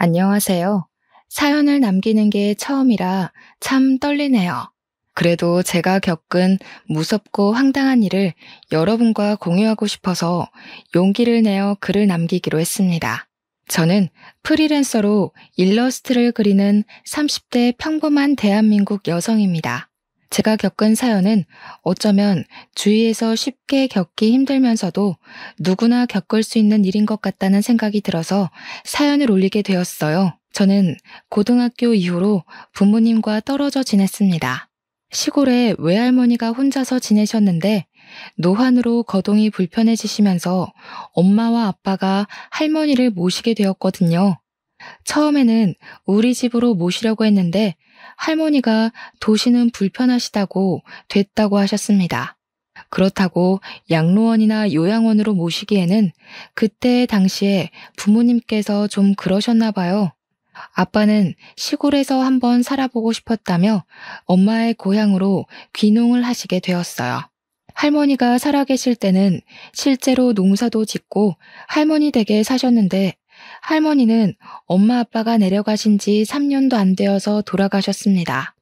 안녕하세요. 사연을 남기는 게 처음이라 참 떨리네요. 그래도 제가 겪은 무섭고 황당한 일을 여러분과 공유하고 싶어서 용기를 내어 글을 남기기로 했습니다. 저는 프리랜서로 일러스트를 그리는 30대 평범한 대한민국 여성입니다. 제가 겪은 사연은 어쩌면 주위에서 쉽게 겪기 힘들면서도 누구나 겪을 수 있는 일인 것 같다는 생각이 들어서 사연을 올리게 되었어요. 저는 고등학교 이후로 부모님과 떨어져 지냈습니다. 시골에 외할머니가 혼자서 지내셨는데 노환으로 거동이 불편해지시면서 엄마와 아빠가 할머니를 모시게 되었거든요. 처음에는 우리 집으로 모시려고 했는데 할머니가 도시는 불편하시다고 됐다고 하셨습니다. 그렇다고 양로원이나 요양원으로 모시기에는 그때 당시에 부모님께서 좀 그러셨나 봐요. 아빠는 시골에서 한번 살아보고 싶었다며 엄마의 고향으로 귀농을 하시게 되었어요. 할머니가 살아계실 때는 실제로 농사도 짓고 할머니 댁에 사셨는데 할머니는 엄마 아빠가 내려가신 지 3년도 안 되어서 돌아가셨습니다.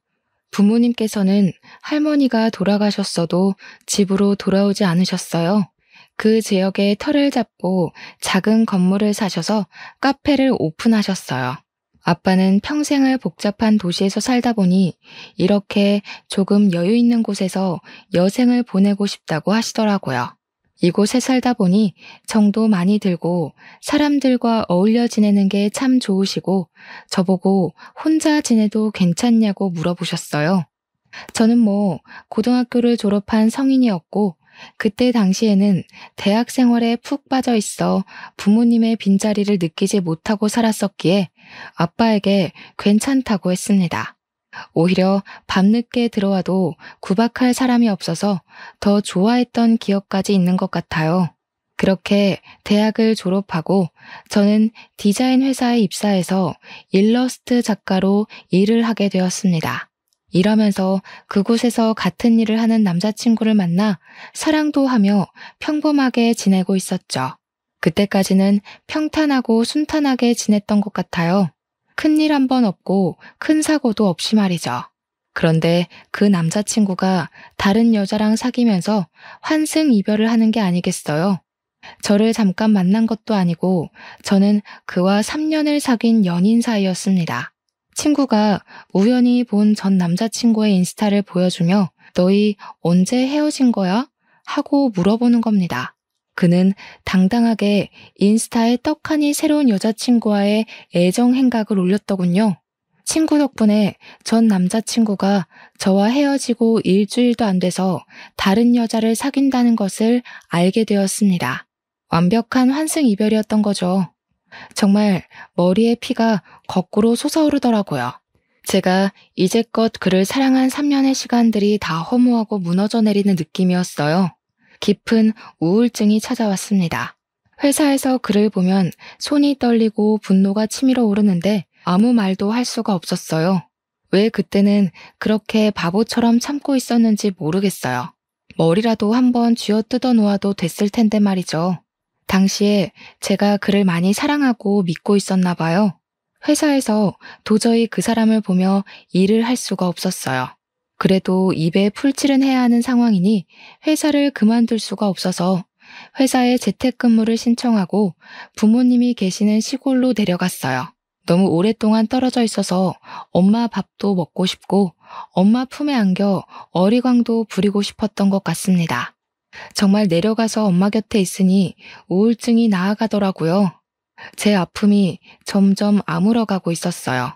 부모님께서는 할머니가 돌아가셨어도 집으로 돌아오지 않으셨어요. 그 지역에 터를 잡고 작은 건물을 사셔서 카페를 오픈하셨어요. 아빠는 평생을 복잡한 도시에서 살다 보니 이렇게 조금 여유 있는 곳에서 여생을 보내고 싶다고 하시더라고요. 이곳에 살다 보니 정도 많이 들고 사람들과 어울려 지내는 게 참 좋으시고 저보고 혼자 지내도 괜찮냐고 물어보셨어요. 저는 고등학교를 졸업한 성인이었고 그때 당시에는 대학 생활에 푹 빠져 있어 부모님의 빈자리를 느끼지 못하고 살았었기에 아빠에게 괜찮다고 했습니다. 오히려 밤늦게 들어와도 구박할 사람이 없어서 더 좋아했던 기억까지 있는 것 같아요. 그렇게 대학을 졸업하고 저는 디자인 회사에 입사해서 일러스트 작가로 일을 하게 되었습니다. 일하면서 그곳에서 같은 일을 하는 남자친구를 만나 사랑도 하며 평범하게 지내고 있었죠. 그때까지는 평탄하고 순탄하게 지냈던 것 같아요. 큰일 한 번 없고 큰 사고도 없이 말이죠. 그런데 그 남자친구가 다른 여자랑 사귀면서 환승 이별을 하는 게 아니겠어요? 저를 잠깐 만난 것도 아니고 저는 그와 3년을 사귄 연인 사이였습니다. 친구가 우연히 본 전 남자친구의 인스타를 보여주며 너희 언제 헤어진 거야? 하고 물어보는 겁니다. 그는 당당하게 인스타에 떡하니 새로운 여자친구와의 애정 행각을 올렸더군요. 친구 덕분에 전 남자친구가 저와 헤어지고 일주일도 안 돼서 다른 여자를 사귄다는 것을 알게 되었습니다. 완벽한 환승 이별이었던 거죠. 정말 머리에 피가 거꾸로 솟아오르더라고요. 제가 이제껏 그를 사랑한 3년의 시간들이 다 허무하고 무너져 내리는 느낌이었어요. 깊은 우울증이 찾아왔습니다. 회사에서 그를 보면 손이 떨리고 분노가 치밀어 오르는데 아무 말도 할 수가 없었어요. 왜 그때는 그렇게 바보처럼 참고 있었는지 모르겠어요. 머리라도 한번 쥐어뜯어 놓아도 됐을 텐데 말이죠. 당시에 제가 그를 많이 사랑하고 믿고 있었나 봐요. 회사에서 도저히 그 사람을 보며 일을 할 수가 없었어요. 그래도 입에 풀칠은 해야 하는 상황이니 회사를 그만둘 수가 없어서 회사에 재택근무를 신청하고 부모님이 계시는 시골로 내려갔어요. 너무 오랫동안 떨어져 있어서 엄마 밥도 먹고 싶고 엄마 품에 안겨 어리광도 부리고 싶었던 것 같습니다. 정말 내려가서 엄마 곁에 있으니 우울증이 나아가더라고요. 제 아픔이 점점 아물어가고 있었어요.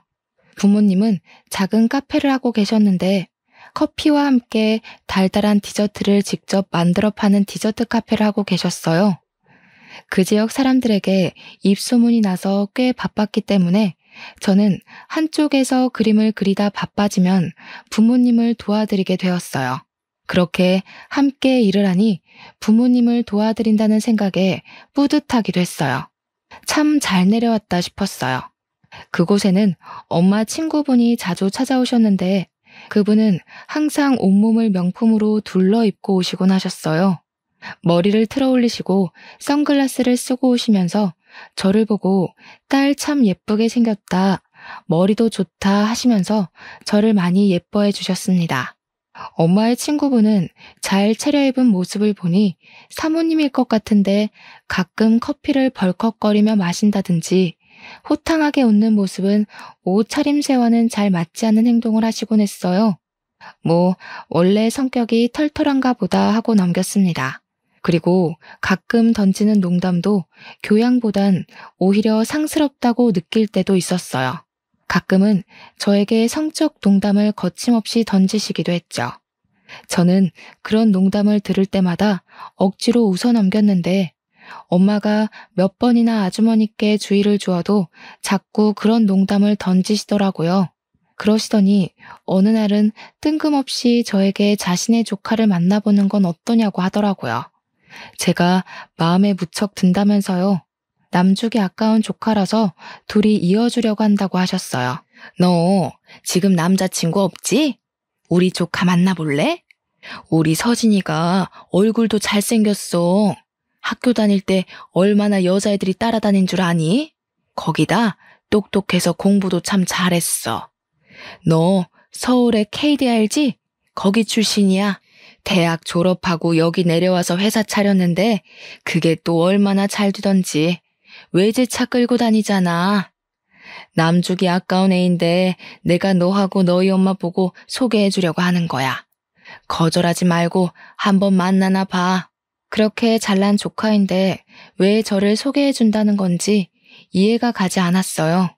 부모님은 작은 카페를 하고 계셨는데 커피와 함께 달달한 디저트를 직접 만들어 파는 디저트 카페를 하고 계셨어요. 그 지역 사람들에게 입소문이 나서 꽤 바빴기 때문에 저는 한쪽에서 그림을 그리다 바빠지면 부모님을 도와드리게 되었어요. 그렇게 함께 일을 하니 부모님을 도와드린다는 생각에 뿌듯하기도 했어요. 참 잘 내려왔다 싶었어요. 그곳에는 엄마 친구분이 자주 찾아오셨는데 그분은 항상 온몸을 명품으로 둘러 입고 오시곤 하셨어요. 머리를 틀어 올리시고 선글라스를 쓰고 오시면서 저를 보고 딸 참 예쁘게 생겼다, 머리도 좋다 하시면서 저를 많이 예뻐해 주셨습니다. 엄마의 친구분은 잘 차려입은 모습을 보니 사모님일 것 같은데 가끔 커피를 벌컥거리며 마신다든지 호탕하게 웃는 모습은 옷 차림새와는 잘 맞지 않는 행동을 하시곤 했어요. 뭐, 원래 성격이 털털한가 보다 하고 넘겼습니다. 그리고 가끔 던지는 농담도 교양보단 오히려 상스럽다고 느낄 때도 있었어요. 가끔은 저에게 성적 농담을 거침없이 던지시기도 했죠. 저는 그런 농담을 들을 때마다 억지로 웃어 넘겼는데 엄마가 몇 번이나 아주머니께 주의를 주어도 자꾸 그런 농담을 던지시더라고요. 그러시더니 어느 날은 뜬금없이 저에게 자신의 조카를 만나보는 건 어떠냐고 하더라고요. 제가 마음에 무척 든다면서요. 남주기 아까운 조카라서 둘이 이어주려고 한다고 하셨어요. 너 지금 남자친구 없지? 우리 조카 만나볼래? 우리 서진이가 얼굴도 잘생겼어. 학교 다닐 때 얼마나 여자애들이 따라다닌 줄 아니? 거기다 똑똑해서 공부도 참 잘했어. 너 서울의 KD 알지? 거기 출신이야. 대학 졸업하고 여기 내려와서 회사 차렸는데 그게 또 얼마나 잘 되던지. 외제차 끌고 다니잖아. 남주기 아까운 애인데 내가 너하고 너희 엄마 보고 소개해주려고 하는 거야. 거절하지 말고 한번 만나나 봐. 그렇게 잘난 조카인데 왜 저를 소개해준다는 건지 이해가 가지 않았어요.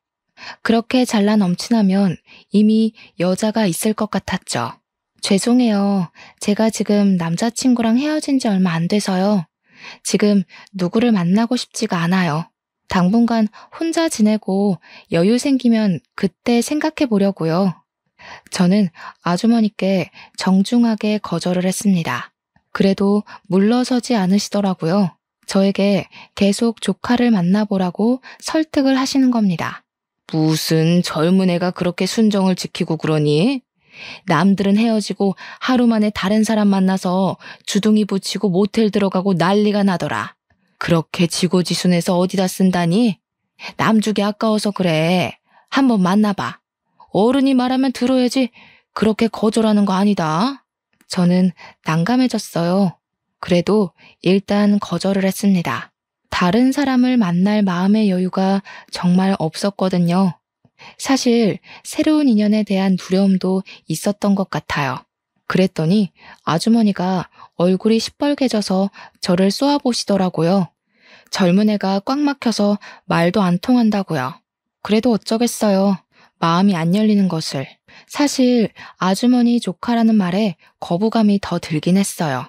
그렇게 잘난 엄친하면 이미 여자가 있을 것 같았죠. 죄송해요. 제가 지금 남자친구랑 헤어진 지 얼마 안 돼서요. 지금 누구를 만나고 싶지가 않아요. 당분간 혼자 지내고 여유 생기면 그때 생각해 보려고요. 저는 아주머니께 정중하게 거절을 했습니다. 그래도 물러서지 않으시더라고요. 저에게 계속 조카를 만나보라고 설득을 하시는 겁니다. 무슨 젊은 애가 그렇게 순정을 지키고 그러니? 남들은 헤어지고 하루 만에 다른 사람 만나서 주둥이 붙이고 모텔 들어가고 난리가 나더라. 그렇게 지고지순해서 어디다 쓴다니? 남주기 아까워서 그래. 한번 만나봐. 어른이 말하면 들어야지. 그렇게 거절하는 거 아니다. 저는 난감해졌어요. 그래도 일단 거절을 했습니다. 다른 사람을 만날 마음의 여유가 정말 없었거든요. 사실 새로운 인연에 대한 두려움도 있었던 것 같아요. 그랬더니 아주머니가 얼굴이 시뻘개져서 저를 쏘아보시더라고요. 젊은 애가 꽉 막혀서 말도 안 통한다고요. 그래도 어쩌겠어요. 마음이 안 열리는 것을. 사실 아주머니 조카라는 말에 거부감이 더 들긴 했어요.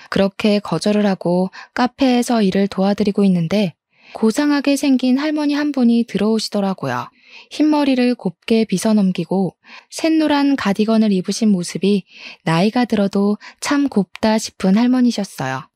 그렇게 거절을 하고 카페에서 일을 도와드리고 있는데 고상하게 생긴 할머니 한 분이 들어오시더라고요. 흰머리를 곱게 빗어넘기고 샛노란 가디건을 입으신 모습이 나이가 들어도 참 곱다 싶은 할머니셨어요.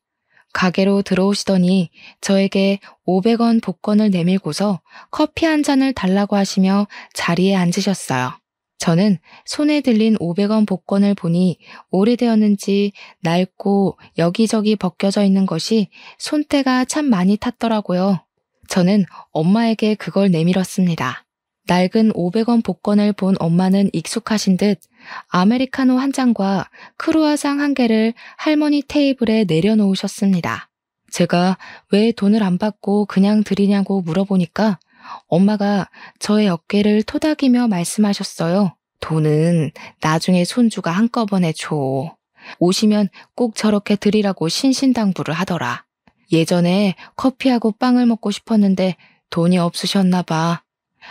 가게로 들어오시더니 저에게 500원 복권을 내밀고서 커피 한 잔을 달라고 하시며 자리에 앉으셨어요. 저는 손에 들린 500원 복권을 보니 오래되었는지 낡고 여기저기 벗겨져 있는 것이 손때가 참 많이 탔더라고요. 저는 엄마에게 그걸 내밀었습니다. 낡은 500원 복권을 본 엄마는 익숙하신 듯 아메리카노 한 잔과 크루아상 한 개를 할머니 테이블에 내려놓으셨습니다. 제가 왜 돈을 안 받고 그냥 드리냐고 물어보니까 엄마가 저의 어깨를 토닥이며 말씀하셨어요. 돈은 나중에 손주가 한꺼번에 줘. 오시면 꼭 저렇게 드리라고 신신당부를 하더라. 예전에 커피하고 빵을 먹고 싶었는데 돈이 없으셨나 봐.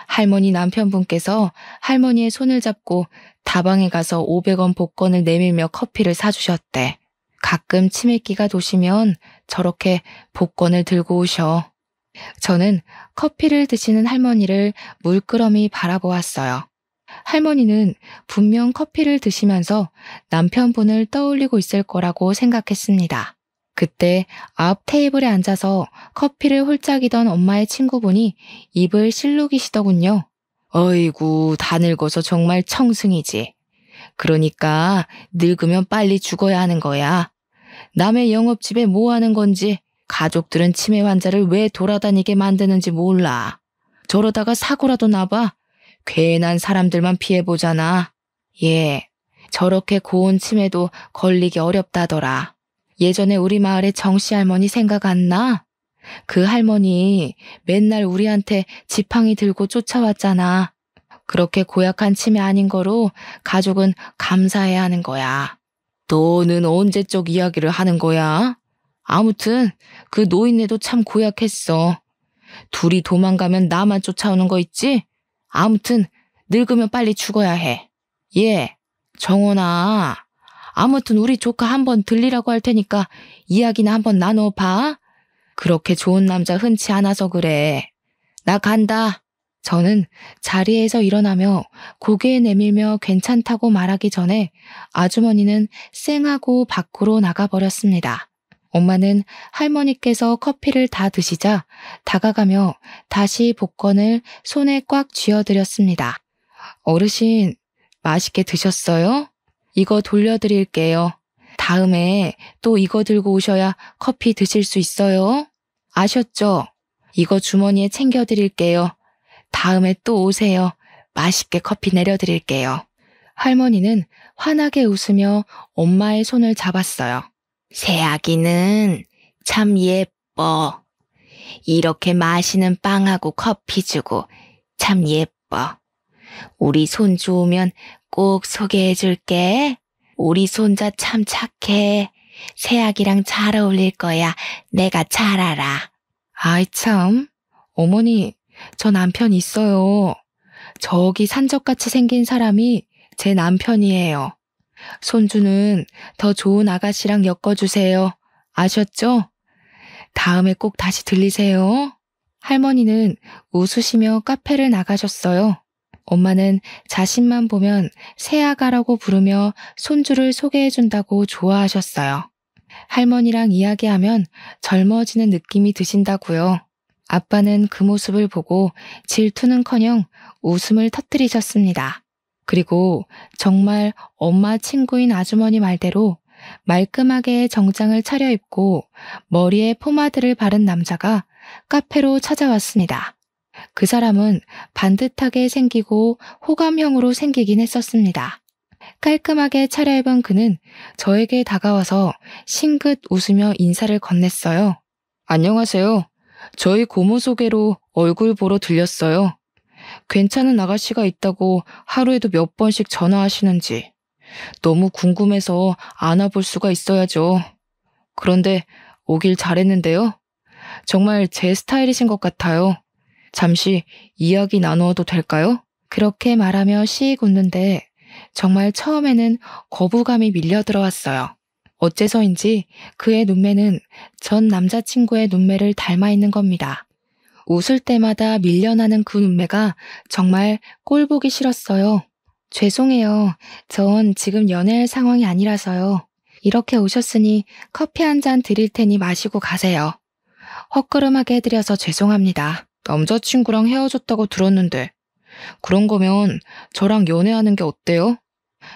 할머니 남편분께서 할머니의 손을 잡고 다방에 가서 500원 복권을 내밀며 커피를 사주셨대. 가끔 치매기가 도시면 저렇게 복권을 들고 오셔. 저는 커피를 드시는 할머니를 물끄러미 바라보았어요. 할머니는 분명 커피를 드시면서 남편분을 떠올리고 있을 거라고 생각했습니다. 그때 앞 테이블에 앉아서 커피를 홀짝이던 엄마의 친구분이 입을 실룩이시더군요. 어이구, 다 늙어서 정말 청승이지. 그러니까 늙으면 빨리 죽어야 하는 거야. 남의 영업집에 뭐 하는 건지 가족들은 치매 환자를 왜 돌아다니게 만드는지 몰라. 저러다가 사고라도 나봐. 괜한 사람들만 피해보잖아. 예, 저렇게 고운 치매도 걸리기 어렵다더라. 예전에 우리 마을에 정씨 할머니 생각 안 나? 그 할머니 맨날 우리한테 지팡이 들고 쫓아왔잖아. 그렇게 고약한 치매 아닌 거로 가족은 감사해야 하는 거야. 너는 언제적 이야기를 하는 거야? 아무튼 그 노인네도 참 고약했어. 둘이 도망가면 나만 쫓아오는 거 있지? 아무튼 늙으면 빨리 죽어야 해. 예, 정원아. 아무튼 우리 조카 한번 들리라고 할 테니까 이야기나 한번 나눠봐. 그렇게 좋은 남자 흔치 않아서 그래. 나 간다. 저는 자리에서 일어나며 고개 내밀며 괜찮다고 말하기 전에 아주머니는 쌩하고 밖으로 나가버렸습니다. 엄마는 할머니께서 커피를 다 드시자 다가가며 다시 복권을 손에 꽉 쥐어드렸습니다. 어르신, 맛있게 드셨어요? 이거 돌려드릴게요. 다음에 또 이거 들고 오셔야 커피 드실 수 있어요. 아셨죠? 이거 주머니에 챙겨드릴게요. 다음에 또 오세요. 맛있게 커피 내려드릴게요. 할머니는 환하게 웃으며 엄마의 손을 잡았어요. 새아기는 참 예뻐. 이렇게 맛있는 빵하고 커피 주고 참 예뻐. 우리 손주 오면 꼭 소개해줄게. 우리 손자 참 착해. 새아기랑 잘 어울릴 거야. 내가 잘 알아. 아이 참, 어머니, 저 남편 있어요. 저기 산적같이 생긴 사람이 제 남편이에요. 손주는 더 좋은 아가씨랑 엮어주세요. 아셨죠? 다음에 꼭 다시 들리세요. 할머니는 웃으시며 카페를 나가셨어요. 엄마는 자신만 보면 새아가라고 부르며 손주를 소개해준다고 좋아하셨어요. 할머니랑 이야기하면 젊어지는 느낌이 드신다고요. 아빠는 그 모습을 보고 질투는커녕 웃음을 터뜨리셨습니다. 그리고 정말 엄마 친구인 아주머니 말대로 말끔하게 정장을 차려입고 머리에 포마드를 바른 남자가 카페로 찾아왔습니다. 그 사람은 반듯하게 생기고 호감형으로 생기긴 했었습니다. 깔끔하게 차려입은 그는 저에게 다가와서 싱긋 웃으며 인사를 건넸어요. 안녕하세요. 저희 고모 소개로 얼굴 보러 들렸어요. 괜찮은 아가씨가 있다고 하루에도 몇 번씩 전화하시는지 너무 궁금해서 안아볼 수가 있어야죠. 그런데 오길 잘했는데요. 정말 제 스타일이신 것 같아요. 잠시 이야기 나누어도 될까요? 그렇게 말하며 씩 웃는데 정말 처음에는 거부감이 밀려 들어왔어요. 어째서인지 그의 눈매는 전 남자친구의 눈매를 닮아 있는 겁니다. 웃을 때마다 밀려나는 그 눈매가 정말 꼴보기 싫었어요. 죄송해요. 전 지금 연애할 상황이 아니라서요. 이렇게 오셨으니 커피 한 잔 드릴 테니 마시고 가세요. 헛걸음하게 해드려서 죄송합니다. 남자친구랑 헤어졌다고 들었는데 그런 거면 저랑 연애하는 게 어때요?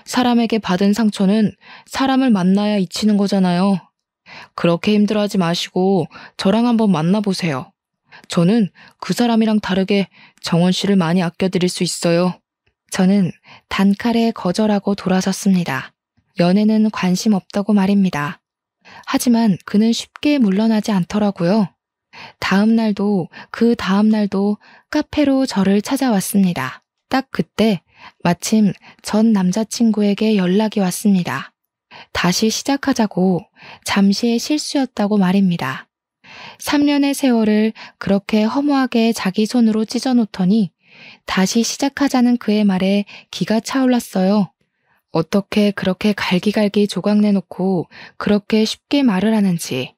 사람에게 받은 상처는 사람을 만나야 잊히는 거잖아요. 그렇게 힘들어하지 마시고 저랑 한번 만나보세요. 저는 그 사람이랑 다르게 정원 씨를 많이 아껴드릴 수 있어요. 저는 단칼에 거절하고 돌아섰습니다. 연애는 관심 없다고 말입니다. 하지만 그는 쉽게 물러나지 않더라고요. 다음 날도 그 다음 날도 카페로 저를 찾아왔습니다. 딱 그때 마침 전 남자친구에게 연락이 왔습니다. 다시 시작하자고 잠시의 실수였다고 말입니다. 3년의 세월을 그렇게 허무하게 자기 손으로 찢어놓더니 다시 시작하자는 그의 말에 기가 차올랐어요. 어떻게 그렇게 갈기갈기 조각내놓고 그렇게 쉽게 말을 하는지.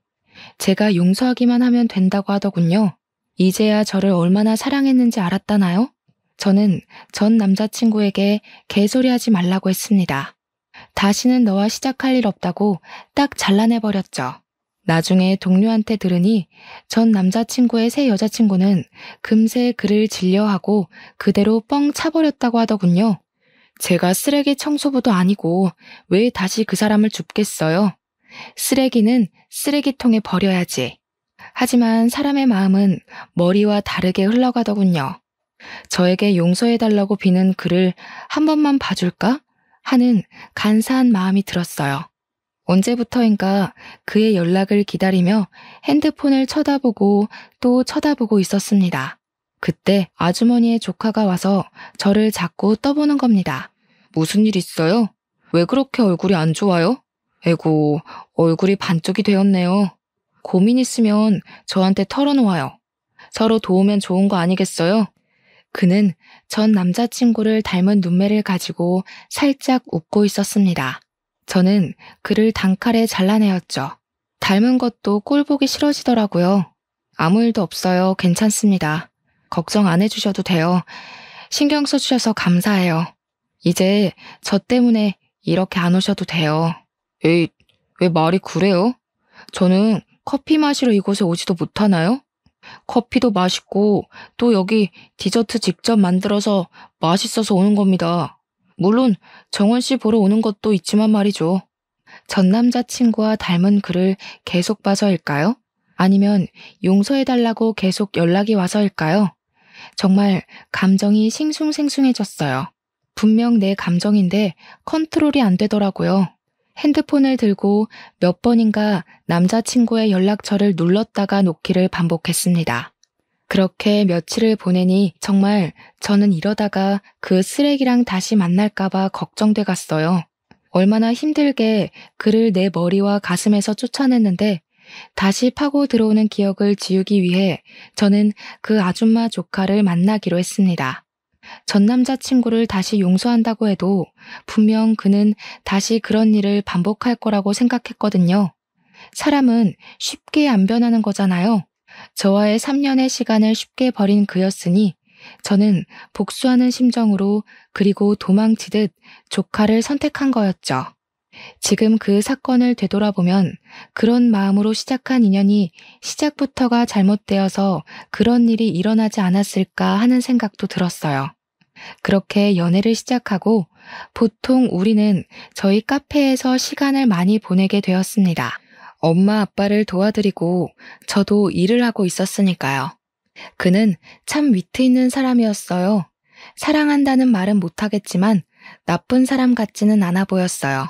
제가 용서하기만 하면 된다고 하더군요. 이제야 저를 얼마나 사랑했는지 알았다나요? 저는 전 남자친구에게 개소리하지 말라고 했습니다. 다시는 너와 시작할 일 없다고 딱 잘라내버렸죠. 나중에 동료한테 들으니 전 남자친구의 새 여자친구는 금세 그를 질려하고 그대로 뻥 차버렸다고 하더군요. 제가 쓰레기 청소부도 아니고 왜 다시 그 사람을 줍겠어요? 쓰레기는 쓰레기통에 버려야지. 하지만 사람의 마음은 머리와 다르게 흘러가더군요. 저에게 용서해달라고 비는 그를 한 번만 봐줄까? 하는 간사한 마음이 들었어요. 언제부터인가 그의 연락을 기다리며 핸드폰을 쳐다보고 또 쳐다보고 있었습니다. 그때 아주머니의 조카가 와서 저를 자꾸 떠보는 겁니다. 무슨 일 있어요? 왜 그렇게 얼굴이 안 좋아요? 에고, 얼굴이 반쪽이 되었네요. 고민 있으면 저한테 털어놓아요. 서로 도우면 좋은 거 아니겠어요? 그는 전 남자친구를 닮은 눈매를 가지고 살짝 웃고 있었습니다. 저는 그를 단칼에 잘라내었죠. 닮은 것도 꼴 보기 싫어지더라고요. 아무 일도 없어요. 괜찮습니다. 걱정 안 해주셔도 돼요. 신경 써주셔서 감사해요. 이제 저 때문에 이렇게 안 오셔도 돼요. 에이, 왜 말이 그래요? 저는 커피 마시러 이곳에 오지도 못하나요? 커피도 맛있고 또 여기 디저트 직접 만들어서 맛있어서 오는 겁니다. 물론 정원 씨 보러 오는 것도 있지만 말이죠. 전 남자친구와 닮은 그를 계속 봐서일까요? 아니면 용서해달라고 계속 연락이 와서일까요? 정말 감정이 싱숭생숭해졌어요. 분명 내 감정인데 컨트롤이 안 되더라고요. 핸드폰을 들고 몇 번인가 남자친구의 연락처를 눌렀다가 놓기를 반복했습니다. 그렇게 며칠을 보내니 정말 저는 이러다가 그 쓰레기랑 다시 만날까봐 걱정돼 갔어요. 얼마나 힘들게 그를 내 머리와 가슴에서 쫓아냈는데 다시 파고 들어오는 기억을 지우기 위해 저는 그 아줌마 조카를 만나기로 했습니다. 전 남자친구를 다시 용서한다고 해도 분명 그는 다시 그런 일을 반복할 거라고 생각했거든요. 사람은 쉽게 안 변하는 거잖아요. 저와의 3년의 시간을 쉽게 버린 그였으니 저는 복수하는 심정으로 그리고 도망치듯 조카를 선택한 거였죠. 지금 그 사건을 되돌아보면 그런 마음으로 시작한 인연이 시작부터가 잘못되어서 그런 일이 일어나지 않았을까 하는 생각도 들었어요. 그렇게 연애를 시작하고 보통 우리는 저희 카페에서 시간을 많이 보내게 되었습니다. 엄마 아빠를 도와드리고 저도 일을 하고 있었으니까요. 그는 참 위트 있는 사람이었어요. 사랑한다는 말은 못하겠지만 나쁜 사람 같지는 않아 보였어요.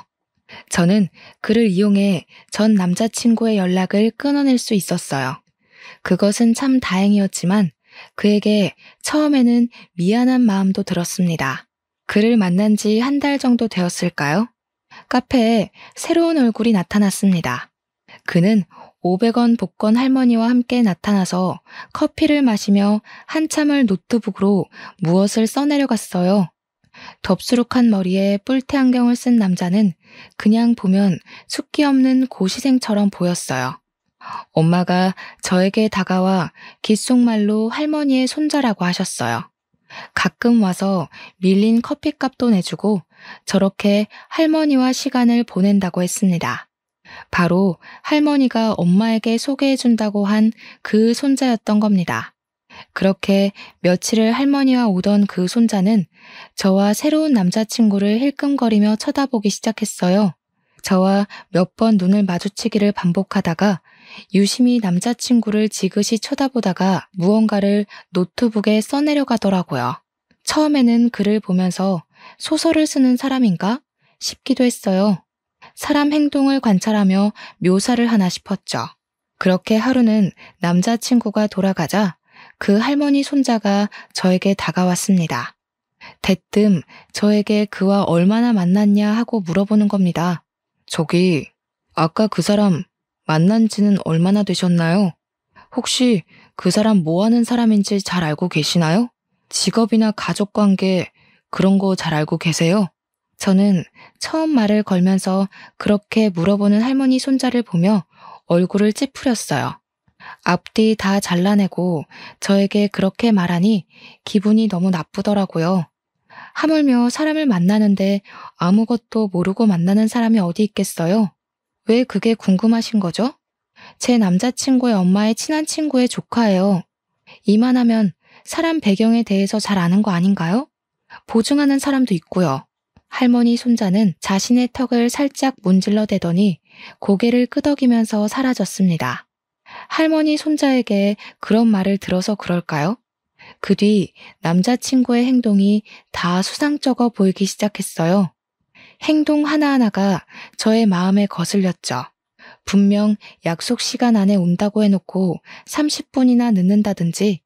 저는 그를 이용해 전 남자친구의 연락을 끊어낼 수 있었어요. 그것은 참 다행이었지만 그에게 처음에는 미안한 마음도 들었습니다. 그를 만난 지 한 달 정도 되었을까요? 카페에 새로운 얼굴이 나타났습니다. 그는 500원 복권 할머니와 함께 나타나서 커피를 마시며 한참을 노트북으로 무엇을 써내려갔어요. 덥수룩한 머리에 뿔테 안경을 쓴 남자는 그냥 보면 숫기 없는 고시생처럼 보였어요. 엄마가 저에게 다가와 귓속말로 할머니의 손자라고 하셨어요. 가끔 와서 밀린 커피값도 내주고 저렇게 할머니와 시간을 보낸다고 했습니다. 바로 할머니가 엄마에게 소개해준다고 한 그 손자였던 겁니다. 그렇게 며칠을 할머니와 오던 그 손자는 저와 새로운 남자친구를 힐끔거리며 쳐다보기 시작했어요. 저와 몇 번 눈을 마주치기를 반복하다가 유심히 남자친구를 지그시 쳐다보다가 무언가를 노트북에 써내려가더라고요. 처음에는 글을 보면서 소설을 쓰는 사람인가 싶기도 했어요. 사람 행동을 관찰하며 묘사를 하나 싶었죠. 그렇게 하루는 남자친구가 돌아가자 그 할머니 손자가 저에게 다가왔습니다. 대뜸 저에게 그와 얼마나 만났냐 하고 물어보는 겁니다. 저기, 아까 그 사람 만난 지는 얼마나 되셨나요? 혹시 그 사람 뭐 하는 사람인지 잘 알고 계시나요? 직업이나 가족관계 그런 거 잘 알고 계세요? 저는 처음 말을 걸면서 그렇게 물어보는 할머니 손자를 보며 얼굴을 찌푸렸어요. 앞뒤 다 잘라내고 저에게 그렇게 말하니 기분이 너무 나쁘더라고요. 하물며 사람을 만나는데 아무것도 모르고 만나는 사람이 어디 있겠어요? 왜 그게 궁금하신 거죠? 제 남자친구의 엄마의 친한 친구의 조카예요. 이만하면 사람 배경에 대해서 잘 아는 거 아닌가요? 보증하는 사람도 있고요. 할머니 손자는 자신의 턱을 살짝 문질러 대더니 고개를 끄덕이면서 사라졌습니다. 할머니 손자에게 그런 말을 들어서 그럴까요? 그 뒤 남자친구의 행동이 다 수상쩍어 보이기 시작했어요. 행동 하나하나가 저의 마음에 거슬렸죠. 분명 약속 시간 안에 온다고 해놓고 30분이나 늦는다든지,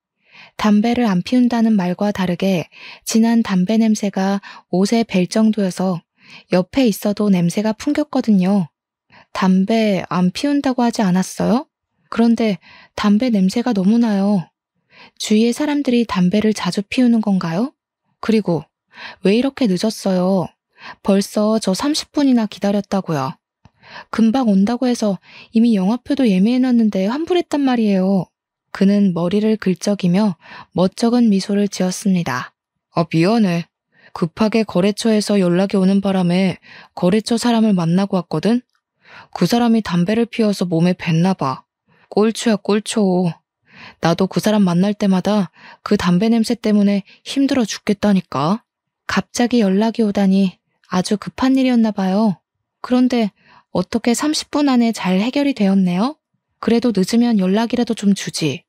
담배를 안 피운다는 말과 다르게 진한 담배 냄새가 옷에 벨 정도여서 옆에 있어도 냄새가 풍겼거든요. 담배 안 피운다고 하지 않았어요? 그런데 담배 냄새가 너무 나요. 주위의 사람들이 담배를 자주 피우는 건가요? 그리고 왜 이렇게 늦었어요? 벌써 저 30분이나 기다렸다고요. 금방 온다고 해서 이미 영화표도 예매해놨는데 환불했단 말이에요. 그는 머리를 긁적이며 멋쩍은 미소를 지었습니다. 미안해. 급하게 거래처에서 연락이 오는 바람에 거래처 사람을 만나고 왔거든? 그 사람이 담배를 피워서 몸에 뱄나 봐. 꼴초야 꼴초. 나도 그 사람 만날 때마다 그 담배 냄새 때문에 힘들어 죽겠다니까. 갑자기 연락이 오다니 아주 급한 일이었나 봐요. 그런데 어떻게 30분 안에 잘 해결이 되었네요? 그래도 늦으면 연락이라도 좀 주지.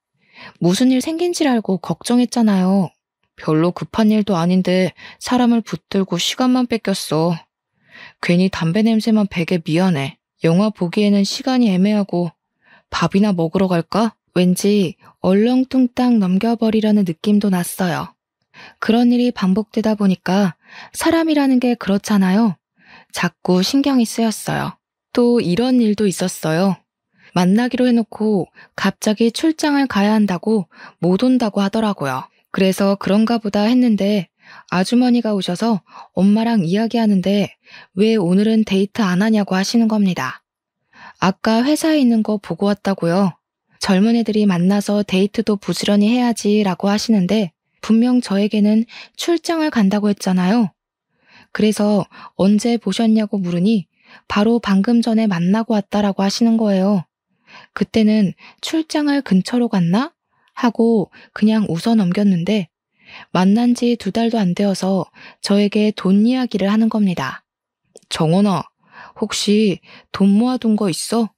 무슨 일 생긴 줄 알고 걱정했잖아요. 별로 급한 일도 아닌데 사람을 붙들고 시간만 뺏겼어. 괜히 담배 냄새만 배게 미안해. 영화 보기에는 시간이 애매하고 밥이나 먹으러 갈까? 왠지 얼렁뚱땅 넘겨버리려는 느낌도 났어요. 그런 일이 반복되다 보니까 사람이라는 게 그렇잖아요. 자꾸 신경이 쓰였어요. 또 이런 일도 있었어요. 만나기로 해놓고 갑자기 출장을 가야 한다고 못 온다고 하더라고요. 그래서 그런가 보다 했는데 아주머니가 오셔서 엄마랑 이야기하는데 왜 오늘은 데이트 안 하냐고 하시는 겁니다. 아까 회사에 있는 거 보고 왔다고요. 젊은 애들이 만나서 데이트도 부지런히 해야지 라고 하시는데 분명 저에게는 출장을 간다고 했잖아요. 그래서 언제 보셨냐고 물으니 바로 방금 전에 만나고 왔다라고 하시는 거예요. 그때는 출장을 근처로 갔나? 하고 그냥 웃어 넘겼는데 만난 지 2달도 안 되어서 저에게 돈 이야기를 하는 겁니다. 정원아, 혹시 돈 모아둔 거 있어?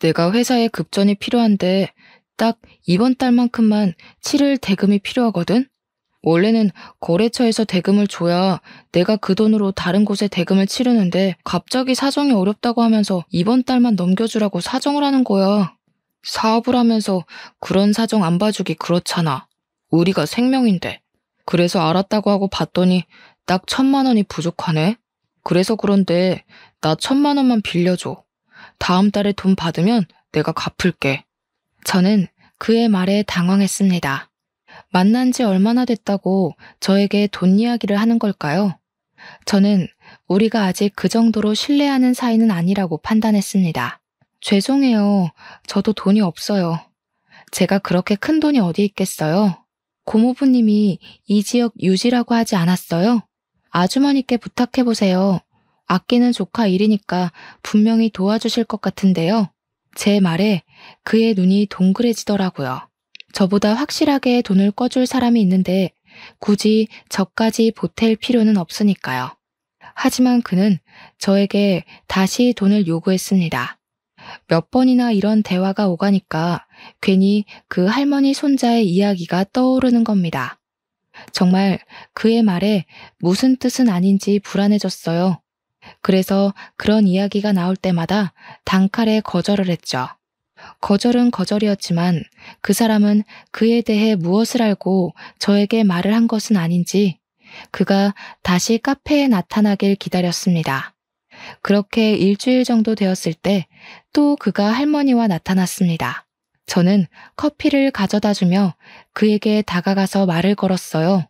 내가 회사에 급전이 필요한데 딱 이번 달만큼만 치를 대금이 필요하거든? 원래는 거래처에서 대금을 줘야 내가 그 돈으로 다른 곳에 대금을 치르는데 갑자기 사정이 어렵다고 하면서 이번 달만 넘겨주라고 사정을 하는 거야. 사업을 하면서 그런 사정 안 봐주기 그렇잖아. 우리가 생명인데. 그래서 알았다고 하고 봤더니 딱 1,000만 원이 부족하네. 그래서 그런데 나 1,000만 원만 빌려줘. 다음 달에 돈 받으면 내가 갚을게. 저는 그의 말에 당황했습니다. 만난 지 얼마나 됐다고 저에게 돈 이야기를 하는 걸까요? 저는 우리가 아직 그 정도로 신뢰하는 사이는 아니라고 판단했습니다. 죄송해요. 저도 돈이 없어요. 제가 그렇게 큰 돈이 어디 있겠어요? 고모부님이 이 지역 유지라고 하지 않았어요? 아주머니께 부탁해보세요. 아끼는 조카 일이니까 분명히 도와주실 것 같은데요. 제 말에 그의 눈이 동그래지더라고요. 저보다 확실하게 돈을 꿔줄 사람이 있는데 굳이 저까지 보탤 필요는 없으니까요. 하지만 그는 저에게 다시 돈을 요구했습니다. 몇 번이나 이런 대화가 오가니까 괜히 그 할머니 손자의 이야기가 떠오르는 겁니다. 정말 그의 말에 무슨 뜻은 아닌지 불안해졌어요. 그래서 그런 이야기가 나올 때마다 단칼에 거절을 했죠. 거절은 거절이었지만 그 사람은 그에 대해 무엇을 알고 저에게 말을 한 것은 아닌지 그가 다시 카페에 나타나길 기다렸습니다. 그렇게 일주일 정도 되었을 때 또 그가 할머니와 나타났습니다. 저는 커피를 가져다 주며 그에게 다가가서 말을 걸었어요.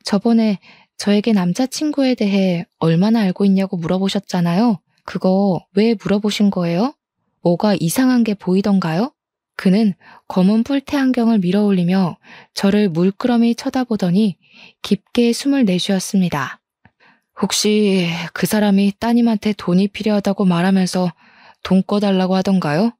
저번에 저에게 남자친구에 대해 얼마나 알고 있냐고 물어보셨잖아요. 그거 왜 물어보신 거예요? 뭐가 이상한 게 보이던가요? 그는 검은 뿔테 안경을 밀어 올리며 저를 물끄러미 쳐다보더니 깊게 숨을 내쉬었습니다. 혹시 그 사람이 따님한테 돈이 필요하다고 말하면서 돈 꺼달라고 하던가요?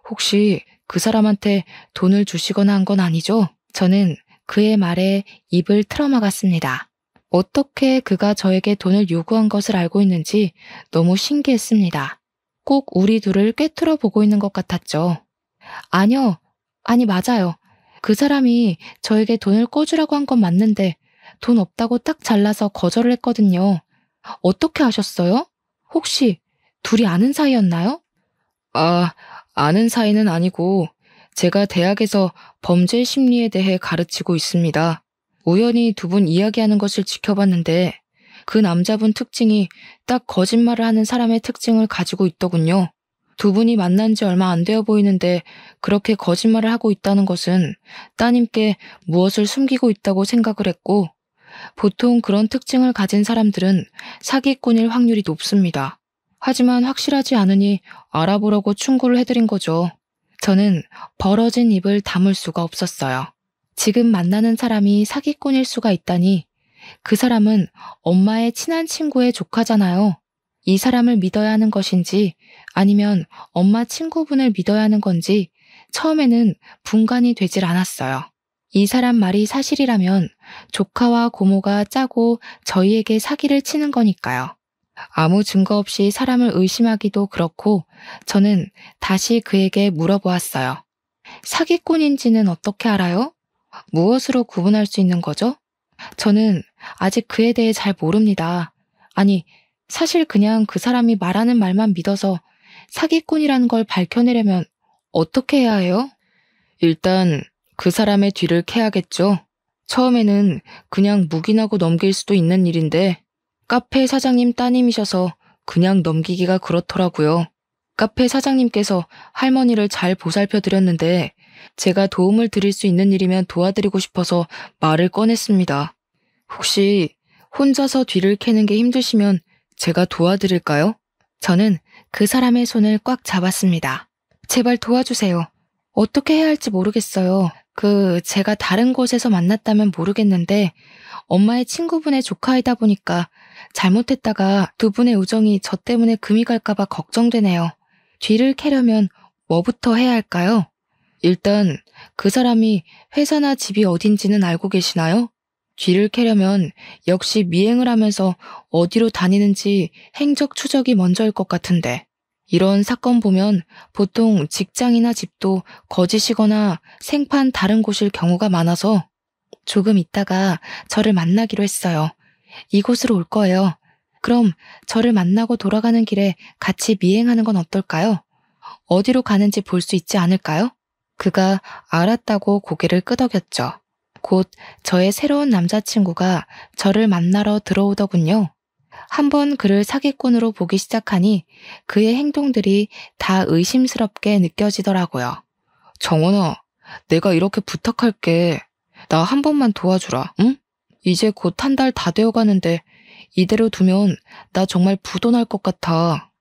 혹시 그 사람한테 돈을 주시거나 한 건 아니죠? 저는 그의 말에 입을 틀어막았습니다. 어떻게 그가 저에게 돈을 요구한 것을 알고 있는지 너무 신기했습니다. 꼭 우리 둘을 꿰뚫어 보고 있는 것 같았죠. 아니요. 아니, 맞아요. 그 사람이 저에게 돈을 꿔주라고 한 건 맞는데 돈 없다고 딱 잘라서 거절을 했거든요. 어떻게 아셨어요? 혹시 둘이 아는 사이였나요? 아, 아는 사이는 아니고 제가 대학에서 범죄 심리에 대해 가르치고 있습니다. 우연히 두 분 이야기하는 것을 지켜봤는데 그 남자분 특징이 딱 거짓말을 하는 사람의 특징을 가지고 있더군요. 두 분이 만난 지 얼마 안 되어 보이는데 그렇게 거짓말을 하고 있다는 것은 따님께 무엇을 숨기고 있다고 생각을 했고, 보통 그런 특징을 가진 사람들은 사기꾼일 확률이 높습니다. 하지만 확실하지 않으니 알아보라고 충고를 해드린 거죠. 저는 벌어진 입을 다물 수가 없었어요. 지금 만나는 사람이 사기꾼일 수가 있다니, 그 사람은 엄마의 친한 친구의 조카잖아요. 이 사람을 믿어야 하는 것인지 아니면 엄마 친구분을 믿어야 하는 건지 처음에는 분간이 되질 않았어요. 이 사람 말이 사실이라면 조카와 고모가 짜고 저희에게 사기를 치는 거니까요. 아무 증거 없이 사람을 의심하기도 그렇고 저는 다시 그에게 물어보았어요. 사기꾼인지는 어떻게 알아요? 무엇으로 구분할 수 있는 거죠? 저는 아직 그에 대해 잘 모릅니다. 아니, 사실 그냥 그 사람이 말하는 말만 믿어서 사기꾼이라는 걸 밝혀내려면 어떻게 해야 해요? 일단 그 사람의 뒤를 캐야겠죠. 처음에는 그냥 묵인하고 넘길 수도 있는 일인데 카페 사장님 따님이셔서 그냥 넘기기가 그렇더라고요. 카페 사장님께서 할머니를 잘 보살펴 드렸는데 제가 도움을 드릴 수 있는 일이면 도와드리고 싶어서 말을 꺼냈습니다. 혹시 혼자서 뒤를 캐는 게 힘드시면 제가 도와드릴까요? 저는 그 사람의 손을 꽉 잡았습니다. 제발 도와주세요. 어떻게 해야 할지 모르겠어요. 제가 다른 곳에서 만났다면 모르겠는데 엄마의 친구분의 조카이다 보니까 잘못했다가 두 분의 우정이 저 때문에 금이 갈까봐 걱정되네요. 뒤를 캐려면 뭐부터 해야 할까요? 일단 그 사람이 회사나 집이 어딘지는 알고 계시나요? 뒤를 캐려면 역시 미행을 하면서 어디로 다니는지 행적 추적이 먼저일 것 같은데, 이런 사건 보면 보통 직장이나 집도 거짓이거나 생판 다른 곳일 경우가 많아서 조금 있다가 저를 만나기로 했어요. 이곳으로 올 거예요. 그럼 저를 만나고 돌아가는 길에 같이 미행하는 건 어떨까요? 어디로 가는지 볼 수 있지 않을까요? 그가 알았다고 고개를 끄덕였죠. 곧 저의 새로운 남자친구가 저를 만나러 들어오더군요. 한번 그를 사기꾼으로 보기 시작하니 그의 행동들이 다 의심스럽게 느껴지더라고요. 정원아, 내가 이렇게 부탁할게. 나 한 번만 도와주라, 응? 이제 곧 한 달 다 되어가는데 이대로 두면 나 정말 부도 날 것 같아.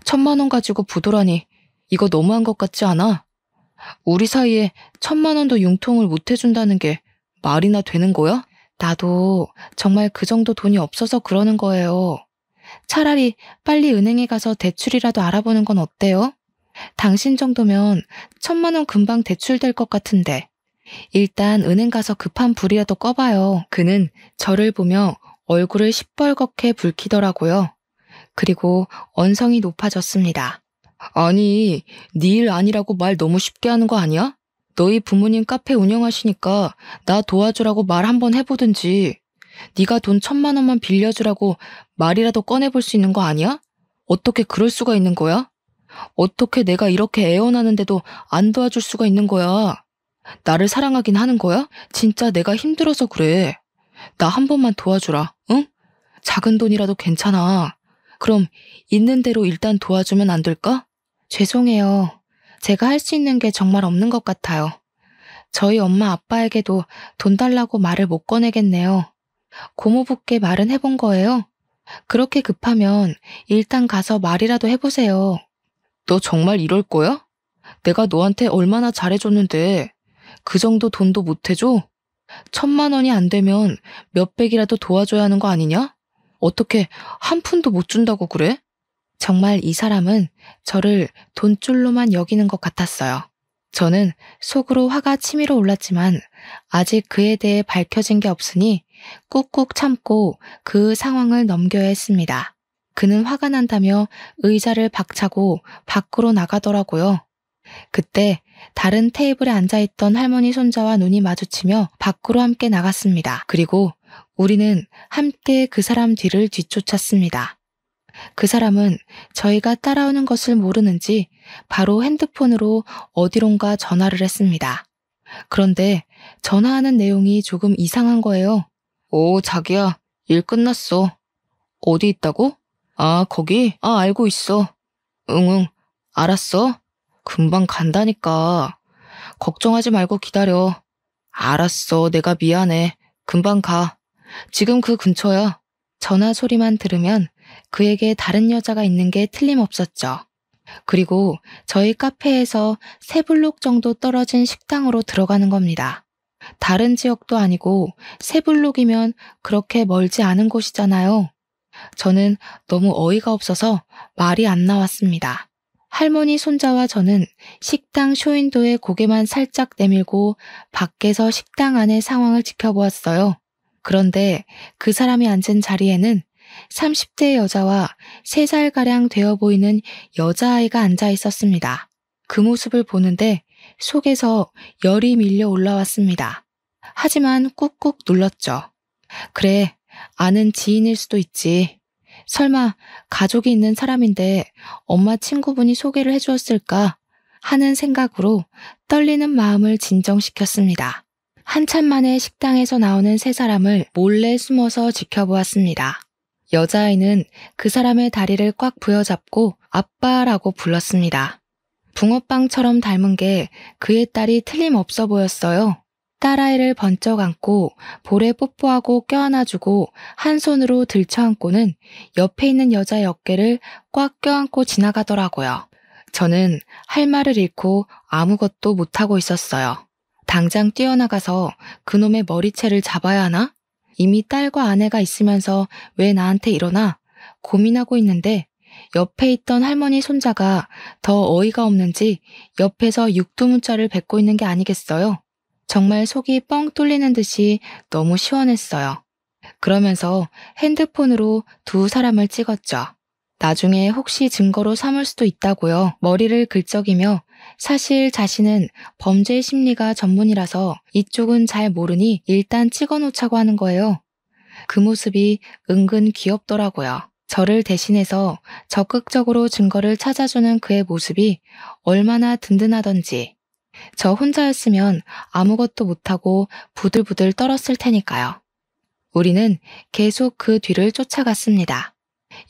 1,000만 원 가지고 부도라니 이거 너무한 것 같지 않아? 우리 사이에 1,000만 원도 융통을 못 해준다는 게 말이나 되는 거야? 나도 정말 그 정도 돈이 없어서 그러는 거예요. 차라리 빨리 은행에 가서 대출이라도 알아보는 건 어때요? 당신 정도면 1,000만 원 금방 대출될 것 같은데. 일단 은행 가서 급한 불이라도 꺼봐요. 그는 저를 보며 얼굴을 시뻘겋게 붉히더라고요. 그리고 언성이 높아졌습니다. 아니, 네 일 아니라고 말 너무 쉽게 하는 거 아니야? 너희 부모님 카페 운영하시니까 나 도와주라고 말 한번 해보든지. 네가 돈 1,000만 원만 빌려주라고 말이라도 꺼내볼 수 있는 거 아니야? 어떻게 그럴 수가 있는 거야? 어떻게 내가 이렇게 애원하는데도 안 도와줄 수가 있는 거야? 나를 사랑하긴 하는 거야? 진짜 내가 힘들어서 그래. 나 한 번만 도와주라, 응? 작은 돈이라도 괜찮아. 그럼 있는 대로 일단 도와주면 안 될까? 죄송해요. 제가 할 수 있는 게 정말 없는 것 같아요. 저희 엄마 아빠에게도 돈 달라고 말을 못 꺼내겠네요. 고모부께 말은 해본 거예요? 그렇게 급하면 일단 가서 말이라도 해보세요. 너 정말 이럴 거야? 내가 너한테 얼마나 잘해줬는데 그 정도 돈도 못 해줘? 1,000만 원이 안 되면 몇백이라도 도와줘야 하는 거 아니냐? 어떻게 한 푼도 못 준다고 그래? 정말 이 사람은 저를 돈줄로만 여기는 것 같았어요. 저는 속으로 화가 치밀어 올랐지만 아직 그에 대해 밝혀진 게 없으니 꾹꾹 참고 그 상황을 넘겨야 했습니다. 그는 화가 난다며 의자를 박차고 밖으로 나가더라고요. 그때 다른 테이블에 앉아있던 할머니 손자와 눈이 마주치며 밖으로 함께 나갔습니다. 그리고 우리는 함께 그 사람 뒤를 뒤쫓았습니다. 그 사람은 저희가 따라오는 것을 모르는지 바로 핸드폰으로 어디론가 전화를 했습니다. 그런데 전화하는 내용이 조금 이상한 거예요. 오, 자기야, 일 끝났어. 어디 있다고? 아, 거기? 아, 알고 있어. 응응, 알았어. 금방 간다니까. 걱정하지 말고 기다려. 알았어, 내가 미안해. 금방 가. 지금 그 근처야. 전화 소리만 들으면 그에게 다른 여자가 있는 게 틀림없었죠. 그리고 저희 카페에서 3블록 정도 떨어진 식당으로 들어가는 겁니다. 다른 지역도 아니고 3블록이면 그렇게 멀지 않은 곳이잖아요. 저는 너무 어이가 없어서 말이 안 나왔습니다. 할머니 손자와 저는 식당 쇼윈도에 고개만 살짝 내밀고 밖에서 식당 안의 상황을 지켜보았어요. 그런데 그 사람이 앉은 자리에는 30대 여자와 3살가량 되어 보이는 여자아이가 앉아 있었습니다. 그 모습을 보는데 속에서 열이 밀려 올라왔습니다. 하지만 꾹꾹 눌렀죠. 그래, 아는 지인일 수도 있지. 설마 가족이 있는 사람인데 엄마 친구분이 소개를 해주었을까 하는 생각으로 떨리는 마음을 진정시켰습니다. 한참 만에 식당에서 나오는 3사람을 몰래 숨어서 지켜보았습니다. 여자아이는 그 사람의 다리를 꽉 부여잡고 아빠라고 불렀습니다. 붕어빵처럼 닮은 게 그의 딸이 틀림없어 보였어요. 딸아이를 번쩍 안고 볼에 뽀뽀하고 껴안아주고 한 손으로 들쳐안고는 옆에 있는 여자의 어깨를 꽉 껴안고 지나가더라고요. 저는 할 말을 잃고 아무것도 못하고 있었어요. 당장 뛰어나가서 그놈의 머리채를 잡아야 하나? 이미 딸과 아내가 있으면서 왜 나한테 이러나 고민하고 있는데 옆에 있던 할머니 손자가 더 어이가 없는지 옆에서 육두문자를 뱉고 있는 게 아니겠어요? 정말 속이 뻥 뚫리는 듯이 너무 시원했어요. 그러면서 핸드폰으로 2사람을 찍었죠. 나중에 혹시 증거로 삼을 수도 있다고요. 머리를 긁적이며 사실 자신은 범죄 심리가 전문이라서 이쪽은 잘 모르니 일단 찍어놓자고 하는 거예요. 그 모습이 은근 귀엽더라고요. 저를 대신해서 적극적으로 증거를 찾아주는 그의 모습이 얼마나 든든하던지. 저 혼자였으면 아무것도 못하고 부들부들 떨었을 테니까요. 우리는 계속 그 뒤를 쫓아갔습니다.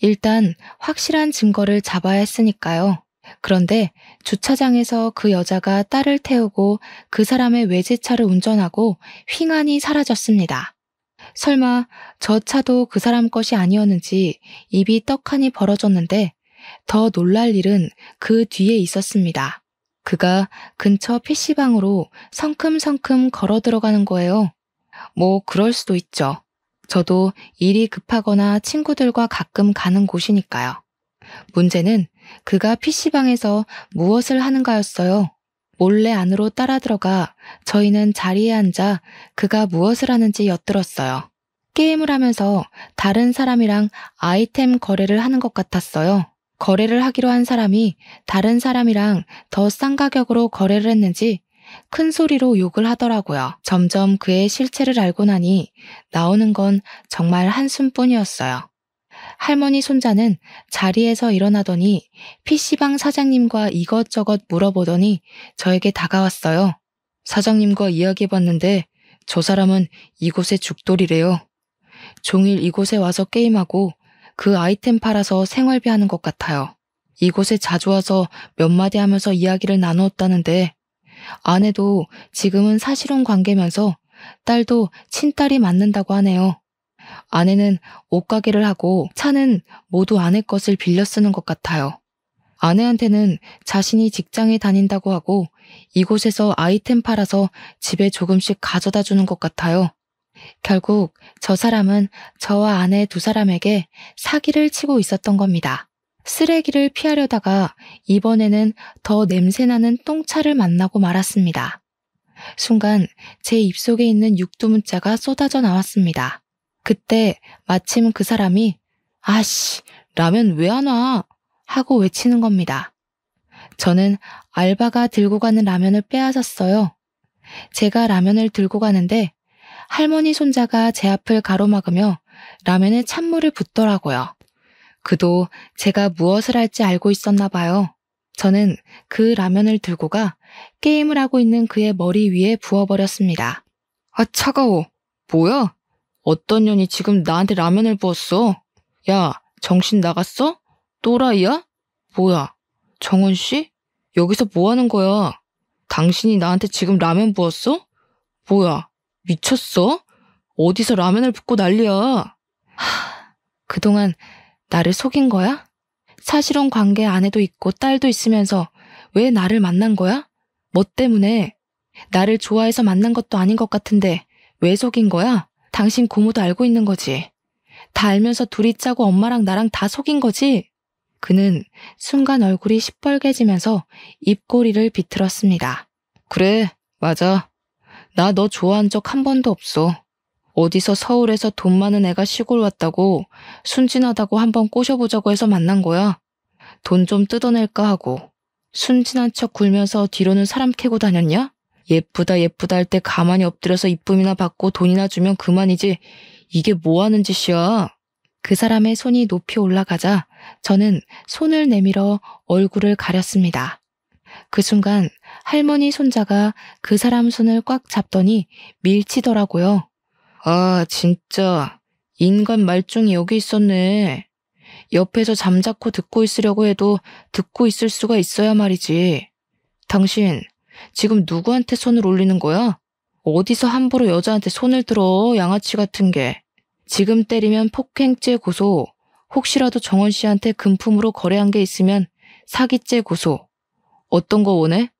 일단 확실한 증거를 잡아야 했으니까요. 그런데 주차장에서 그 여자가 딸을 태우고 그 사람의 외제차를 운전하고 휑하니 사라졌습니다. 설마 저 차도 그 사람 것이 아니었는지 입이 떡하니 벌어졌는데 더 놀랄 일은 그 뒤에 있었습니다. 그가 근처 PC방으로 성큼성큼 걸어 들어가는 거예요. 뭐 그럴 수도 있죠. 저도 일이 급하거나 친구들과 가끔 가는 곳이니까요. 문제는 그가 PC방에서 무엇을 하는가였어요. 몰래 안으로 따라 들어가 저희는 자리에 앉아 그가 무엇을 하는지 엿들었어요. 게임을 하면서 다른 사람이랑 아이템 거래를 하는 것 같았어요. 거래를 하기로 한 사람이 다른 사람이랑 더 싼 가격으로 거래를 했는지 큰 소리로 욕을 하더라고요. 점점 그의 실체를 알고 나니 나오는 건 정말 한숨뿐이었어요. 할머니 손자는 자리에서 일어나더니 PC방 사장님과 이것저것 물어보더니 저에게 다가왔어요. 사장님과 이야기해봤는데 저 사람은 이곳의 죽돌이래요. 종일 이곳에 와서 게임하고 그 아이템 팔아서 생활비 하는 것 같아요. 이곳에 자주 와서 몇 마디 하면서 이야기를 나누었다는데 아내도 지금은 사실혼 관계면서 딸도 친딸이 맞는다고 하네요. 아내는 옷가게를 하고 차는 모두 아내 것을 빌려 쓰는 것 같아요. 아내한테는 자신이 직장에 다닌다고 하고 이곳에서 아이템 팔아서 집에 조금씩 가져다 주는 것 같아요. 결국 저 사람은 저와 아내 2사람에게 사기를 치고 있었던 겁니다. 쓰레기를 피하려다가 이번에는 더 냄새나는 똥차를 만나고 말았습니다. 순간 제 입속에 있는 육두문자가 쏟아져 나왔습니다. 그때 마침 그 사람이 아씨, 라면 왜 안 와? 하고 외치는 겁니다. 저는 알바가 들고 가는 라면을 빼앗았어요. 제가 라면을 들고 가는데 할머니 손자가 제 앞을 가로막으며 라면에 찬물을 붓더라고요. 그도 제가 무엇을 할지 알고 있었나 봐요. 저는 그 라면을 들고 가 게임을 하고 있는 그의 머리 위에 부어버렸습니다. 아, 차가워. 뭐야? 어떤 년이 지금 나한테 라면을 부었어? 야, 정신 나갔어? 또라이야? 뭐야? 정원 씨? 여기서 뭐 하는 거야? 당신이 나한테 지금 라면 부었어? 뭐야? 미쳤어? 어디서 라면을 붓고 난리야? 그동안 나를 속인 거야? 사실혼 관계 아내도 있고 딸도 있으면서 왜 나를 만난 거야? 뭐 때문에? 나를 좋아해서 만난 것도 아닌 것 같은데 왜 속인 거야? 당신 고모도 알고 있는 거지. 다 알면서 둘이 짜고 엄마랑 나랑 다 속인 거지? 그는 순간 얼굴이 시뻘개지면서 입꼬리를 비틀었습니다. 그래, 맞아. 나 너 좋아한 적 한 번도 없어. 어디서 서울에서 돈 많은 애가 시골 왔다고 순진하다고 한번 꼬셔보자고 해서 만난 거야. 돈 좀 뜯어낼까 하고. 순진한 척 굴면서 뒤로는 사람 캐고 다녔냐? 예쁘다 예쁘다 할 때 가만히 엎드려서 이쁨이나 받고 돈이나 주면 그만이지. 이게 뭐 하는 짓이야? 그 사람의 손이 높이 올라가자 저는 손을 내밀어 얼굴을 가렸습니다. 그 순간 할머니 손자가 그 사람 손을 꽉 잡더니 밀치더라고요. 아, 진짜 인간 말종이 여기 있었네. 옆에서 잠자코 듣고 있으려고 해도 듣고 있을 수가 있어야 말이지. 당신 지금 누구한테 손을 올리는 거야? 어디서 함부로 여자한테 손을 들어, 양아치 같은 게. 지금 때리면 폭행죄 고소, 혹시라도 정원 씨한테 금품으로 거래한 게 있으면 사기죄 고소. 어떤 거 원해?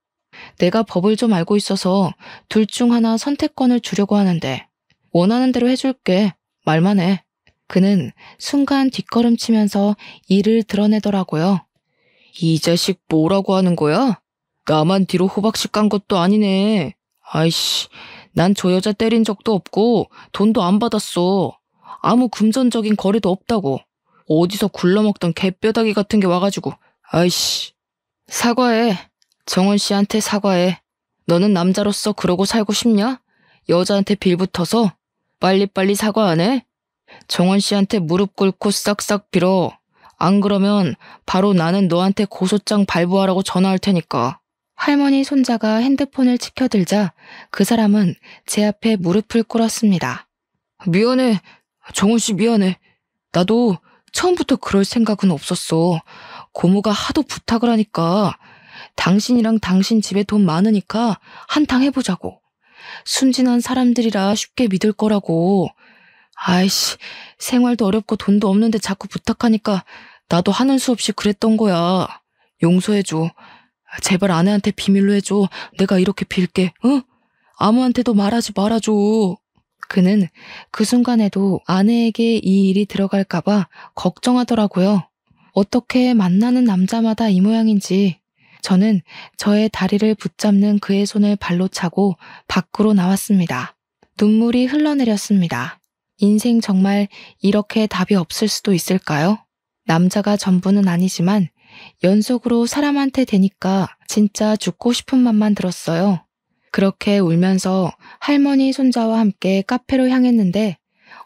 내가 법을 좀 알고 있어서 둘 중 하나 선택권을 주려고 하는데 원하는 대로 해줄게. 말만 해. 그는 순간 뒷걸음치면서 이를 드러내더라고요. 이 자식 뭐라고 하는 거야? 나만 뒤로 호박씨 깐 것도 아니네. 아이씨, 난 저 여자 때린 적도 없고 돈도 안 받았어. 아무 금전적인 거래도 없다고. 어디서 굴러먹던 개뼈다귀 같은 게 와가지고. 아이씨. 사과해. 정원 씨한테 사과해. 너는 남자로서 그러고 살고 싶냐? 여자한테 빌붙어서? 빨리빨리 사과 안 해? 정원 씨한테 무릎 꿇고 싹싹 빌어. 안 그러면 바로 나는 너한테 고소장 발부하라고 전화할 테니까. 할머니 손자가 핸드폰을 치켜들자 그 사람은 제 앞에 무릎을 꿇었습니다. 미안해. 정원 씨 미안해. 나도 처음부터 그럴 생각은 없었어. 고모가 하도 부탁을 하니까 당신이랑 당신 집에 돈 많으니까 한탕 해보자고. 순진한 사람들이라 쉽게 믿을 거라고. 아이씨, 생활도 어렵고 돈도 없는데 자꾸 부탁하니까 나도 하는 수 없이 그랬던 거야. 용서해줘. 제발 아내한테 비밀로 해줘. 내가 이렇게 빌게. 응? 아무한테도 말하지 말아줘. 그는 그 순간에도 아내에게 이 일이 들어갈까봐 걱정하더라고요. 어떻게 만나는 남자마다 이 모양인지. 저는 저의 다리를 붙잡는 그의 손을 발로 차고 밖으로 나왔습니다. 눈물이 흘러내렸습니다. 인생 정말 이렇게 답이 없을 수도 있을까요? 남자가 전부는 아니지만 연속으로 사람한테 대니까 진짜 죽고 싶은 맘만 들었어요. 그렇게 울면서 할머니 손자와 함께 카페로 향했는데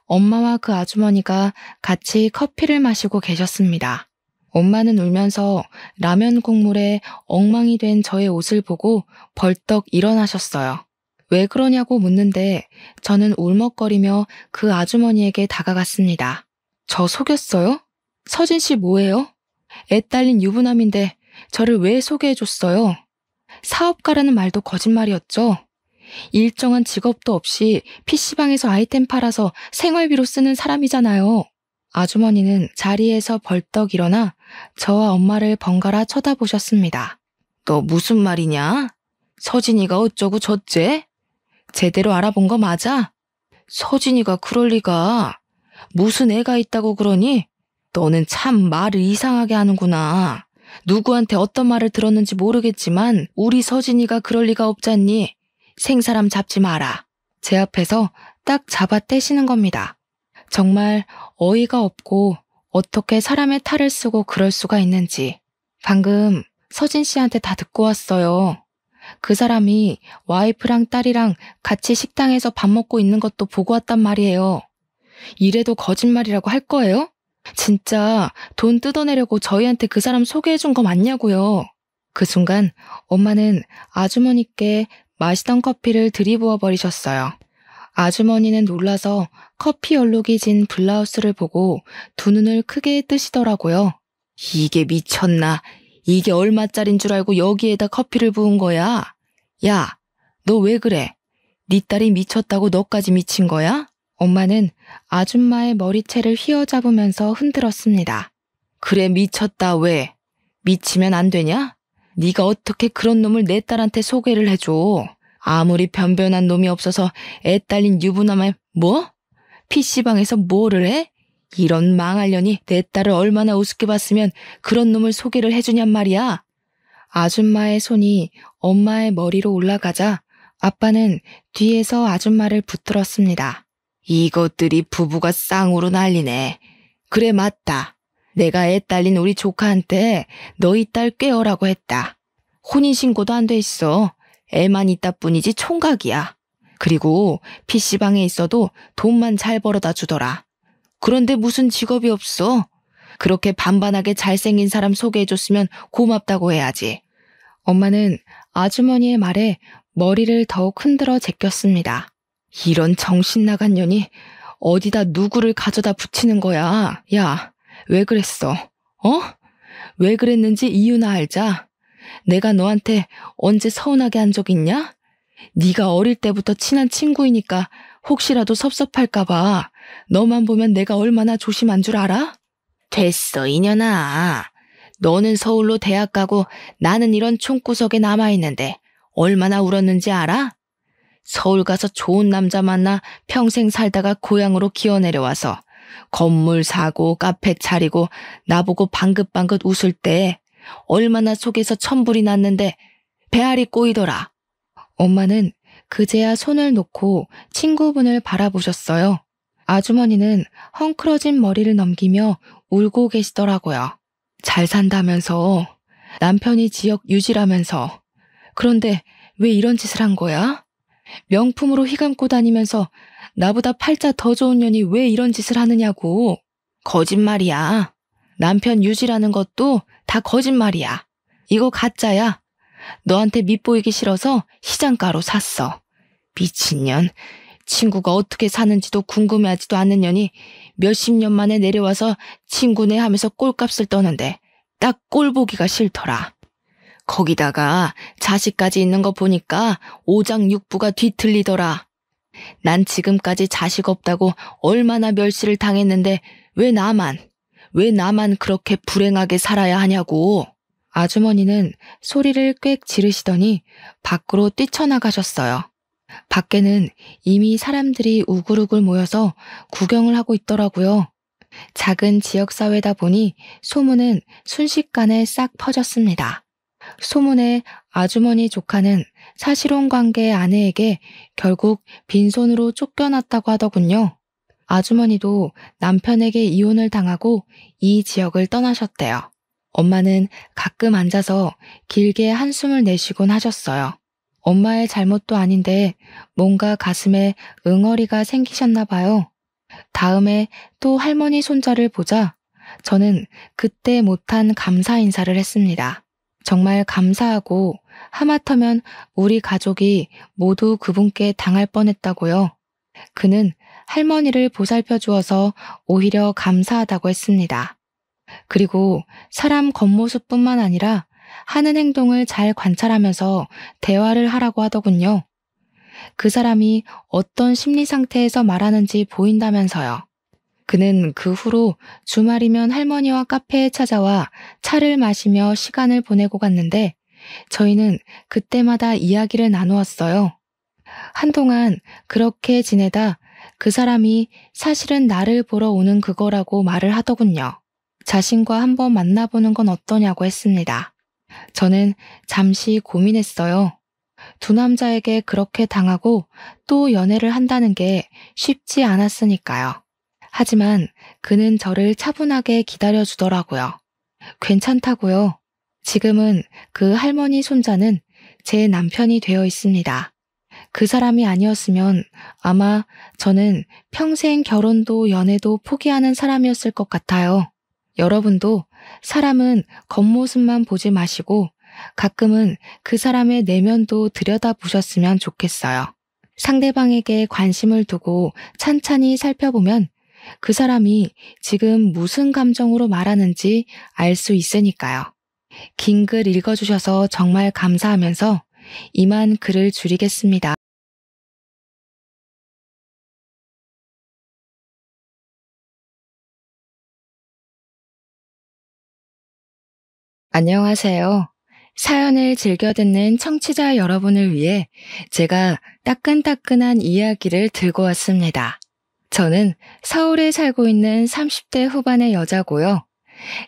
엄마와 그 아주머니가 같이 커피를 마시고 계셨습니다. 엄마는 울면서 라면 국물에 엉망이 된 저의 옷을 보고 벌떡 일어나셨어요. 왜 그러냐고 묻는데 저는 울먹거리며 그 아주머니에게 다가갔습니다. 저 속였어요? 서진 씨 뭐예요? 애 딸린 유부남인데 저를 왜 소개해줬어요? 사업가라는 말도 거짓말이었죠? 일정한 직업도 없이 PC방에서 아이템 팔아서 생활비로 쓰는 사람이잖아요. 아주머니는 자리에서 벌떡 일어나 저와 엄마를 번갈아 쳐다보셨습니다. 너 무슨 말이냐? 서진이가 어쩌고 저째? 제대로 알아본 거 맞아? 서진이가 그럴 리가. 무슨 애가 있다고 그러니? 너는 참 말을 이상하게 하는구나. 누구한테 어떤 말을 들었는지 모르겠지만 우리 서진이가 그럴 리가 없잖니. 생사람 잡지 마라. 제 앞에서 딱 잡아 떼시는 겁니다. 정말 어이가 없고 어떻게 사람의 탈을 쓰고 그럴 수가 있는지. 방금 서진 씨한테 다 듣고 왔어요. 그 사람이 와이프랑 딸이랑 같이 식당에서 밥 먹고 있는 것도 보고 왔단 말이에요. 이래도 거짓말이라고 할 거예요? 진짜 돈 뜯어내려고 저희한테 그 사람 소개해준 거 맞냐고요. 그 순간 엄마는 아주머니께 마시던 커피를 들이부어 버리셨어요. 아주머니는 놀라서 커피 얼룩이 진 블라우스를 보고 두 눈을 크게 뜨시더라고요. 이게 미쳤나? 이게 얼마짜린 줄 알고 여기에다 커피를 부은 거야? 야, 너 왜 그래? 네 딸이 미쳤다고 너까지 미친 거야? 엄마는 아줌마의 머리채를 휘어잡으면서 흔들었습니다. 그래, 미쳤다. 왜? 미치면 안 되냐? 네가 어떻게 그런 놈을 내 딸한테 소개를 해줘? 아무리 변변한 놈이 없어서 애 딸린 유부남을 뭐? PC방에서 뭐를 해? 이런 망할년이 내 딸을 얼마나 우습게 봤으면 그런 놈을 소개를 해주냔 말이야. 아줌마의 손이 엄마의 머리로 올라가자 아빠는 뒤에서 아줌마를 붙들었습니다. 이것들이 부부가 쌍으로 난리네. 그래, 맞다. 내가 애 딸린 우리 조카한테 너희 딸 꿰어라고 했다. 혼인신고도 안 돼 있어. 애만 있다 뿐이지 총각이야. 그리고 PC방에 있어도 돈만 잘 벌어다 주더라. 그런데 무슨 직업이 없어? 그렇게 반반하게 잘생긴 사람 소개해줬으면 고맙다고 해야지. 엄마는 아주머니의 말에 머리를 더욱 흔들어 제꼈습니다. 이런 정신 나간 년이 어디다 누구를 가져다 붙이는 거야. 야, 왜 그랬어? 어? 왜 그랬는지 이유나 알자. 내가 너한테 언제 서운하게 한 적 있냐? 네가 어릴 때부터 친한 친구이니까 혹시라도 섭섭할까 봐 너만 보면 내가 얼마나 조심한 줄 알아? 됐어, 이년아. 너는 서울로 대학 가고 나는 이런 총구석에 남아있는데 얼마나 울었는지 알아? 서울 가서 좋은 남자 만나 평생 살다가 고향으로 기어내려와서 건물 사고 카페 차리고 나보고 방긋방긋 웃을 때 얼마나 속에서 천불이 났는데 배알이 꼬이더라. 엄마는 그제야 손을 놓고 친구분을 바라보셨어요. 아주머니는 헝클어진 머리를 넘기며 울고 계시더라고요. 잘 산다면서, 남편이 지역 유지라면서. 그런데 왜 이런 짓을 한 거야? 명품으로 휘감고 다니면서 나보다 팔자 더 좋은 년이 왜 이런 짓을 하느냐고. 거짓말이야. 남편 유지라는 것도 다 거짓말이야. 이거 가짜야. 너한테 밉보이기 싫어서 시장가로 샀어. 미친년. 친구가 어떻게 사는지도 궁금해하지도 않는 년이 몇십 년 만에 내려와서 친구네 하면서 꼴값을 떠는데 딱 꼴보기가 싫더라. 거기다가 자식까지 있는 거 보니까 오장육부가 뒤틀리더라. 난 지금까지 자식 없다고 얼마나 멸시를 당했는데 왜 나만 그렇게 불행하게 살아야 하냐고. 아주머니는 소리를 꽥 지르시더니 밖으로 뛰쳐나가셨어요. 밖에는 이미 사람들이 우글우글 모여서 구경을 하고 있더라고요. 작은 지역사회다 보니 소문은 순식간에 싹 퍼졌습니다. 소문에 아주머니 조카는 사실혼 관계의 아내에게 결국 빈손으로 쫓겨났다고 하더군요. 아주머니도 남편에게 이혼을 당하고 이 지역을 떠나셨대요. 엄마는 가끔 앉아서 길게 한숨을 내쉬곤 하셨어요. 엄마의 잘못도 아닌데 뭔가 가슴에 응어리가 생기셨나 봐요. 다음에 또 할머니 손자를 보자 저는 그때 못한 감사 인사를 했습니다. 정말 감사하고 하마터면 우리 가족이 모두 그분께 당할 뻔했다고요. 그는 할머니를 보살펴 주어서 오히려 감사하다고 했습니다. 그리고 사람 겉모습뿐만 아니라 하는 행동을 잘 관찰하면서 대화를 하라고 하더군요. 그 사람이 어떤 심리 상태에서 말하는지 보인다면서요. 그는 그 후로 주말이면 할머니와 카페에 찾아와 차를 마시며 시간을 보내고 갔는데 저희는 그때마다 이야기를 나누었어요. 한동안 그렇게 지내다 그 사람이 사실은 나를 보러 오는 그거라고 말을 하더군요. 자신과 한번 만나보는 건 어떠냐고 했습니다. 저는 잠시 고민했어요. 두 남자에게 그렇게 당하고 또 연애를 한다는 게 쉽지 않았으니까요. 하지만 그는 저를 차분하게 기다려주더라고요. 괜찮다고요. 지금은 그 할머니 손자는 제 남편이 되어 있습니다. 그 사람이 아니었으면 아마 저는 평생 결혼도 연애도 포기하는 사람이었을 것 같아요. 여러분도 사람은 겉모습만 보지 마시고 가끔은 그 사람의 내면도 들여다보셨으면 좋겠어요. 상대방에게 관심을 두고 찬찬히 살펴보면 그 사람이 지금 무슨 감정으로 말하는지 알 수 있으니까요. 긴 글 읽어주셔서 정말 감사하면서 이만 글을 줄이겠습니다. 안녕하세요. 사연을 즐겨 듣는 청취자 여러분을 위해 제가 따끈따끈한 이야기를 들고 왔습니다. 저는 서울에 살고 있는 30대 후반의 여자고요.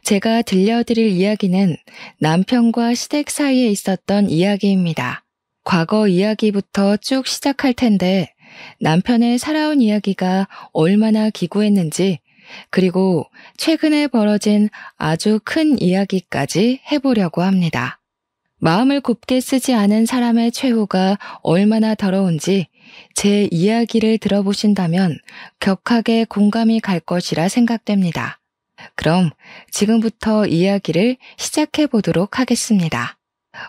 제가 들려드릴 이야기는 남편과 시댁 사이에 있었던 이야기입니다. 과거 이야기부터 쭉 시작할 텐데 남편의 살아온 이야기가 얼마나 기구했는지 그리고 최근에 벌어진 아주 큰 이야기까지 해보려고 합니다. 마음을 곱게 쓰지 않은 사람의 최후가 얼마나 더러운지 제 이야기를 들어보신다면 격하게 공감이 갈 것이라 생각됩니다. 그럼 지금부터 이야기를 시작해 보도록 하겠습니다.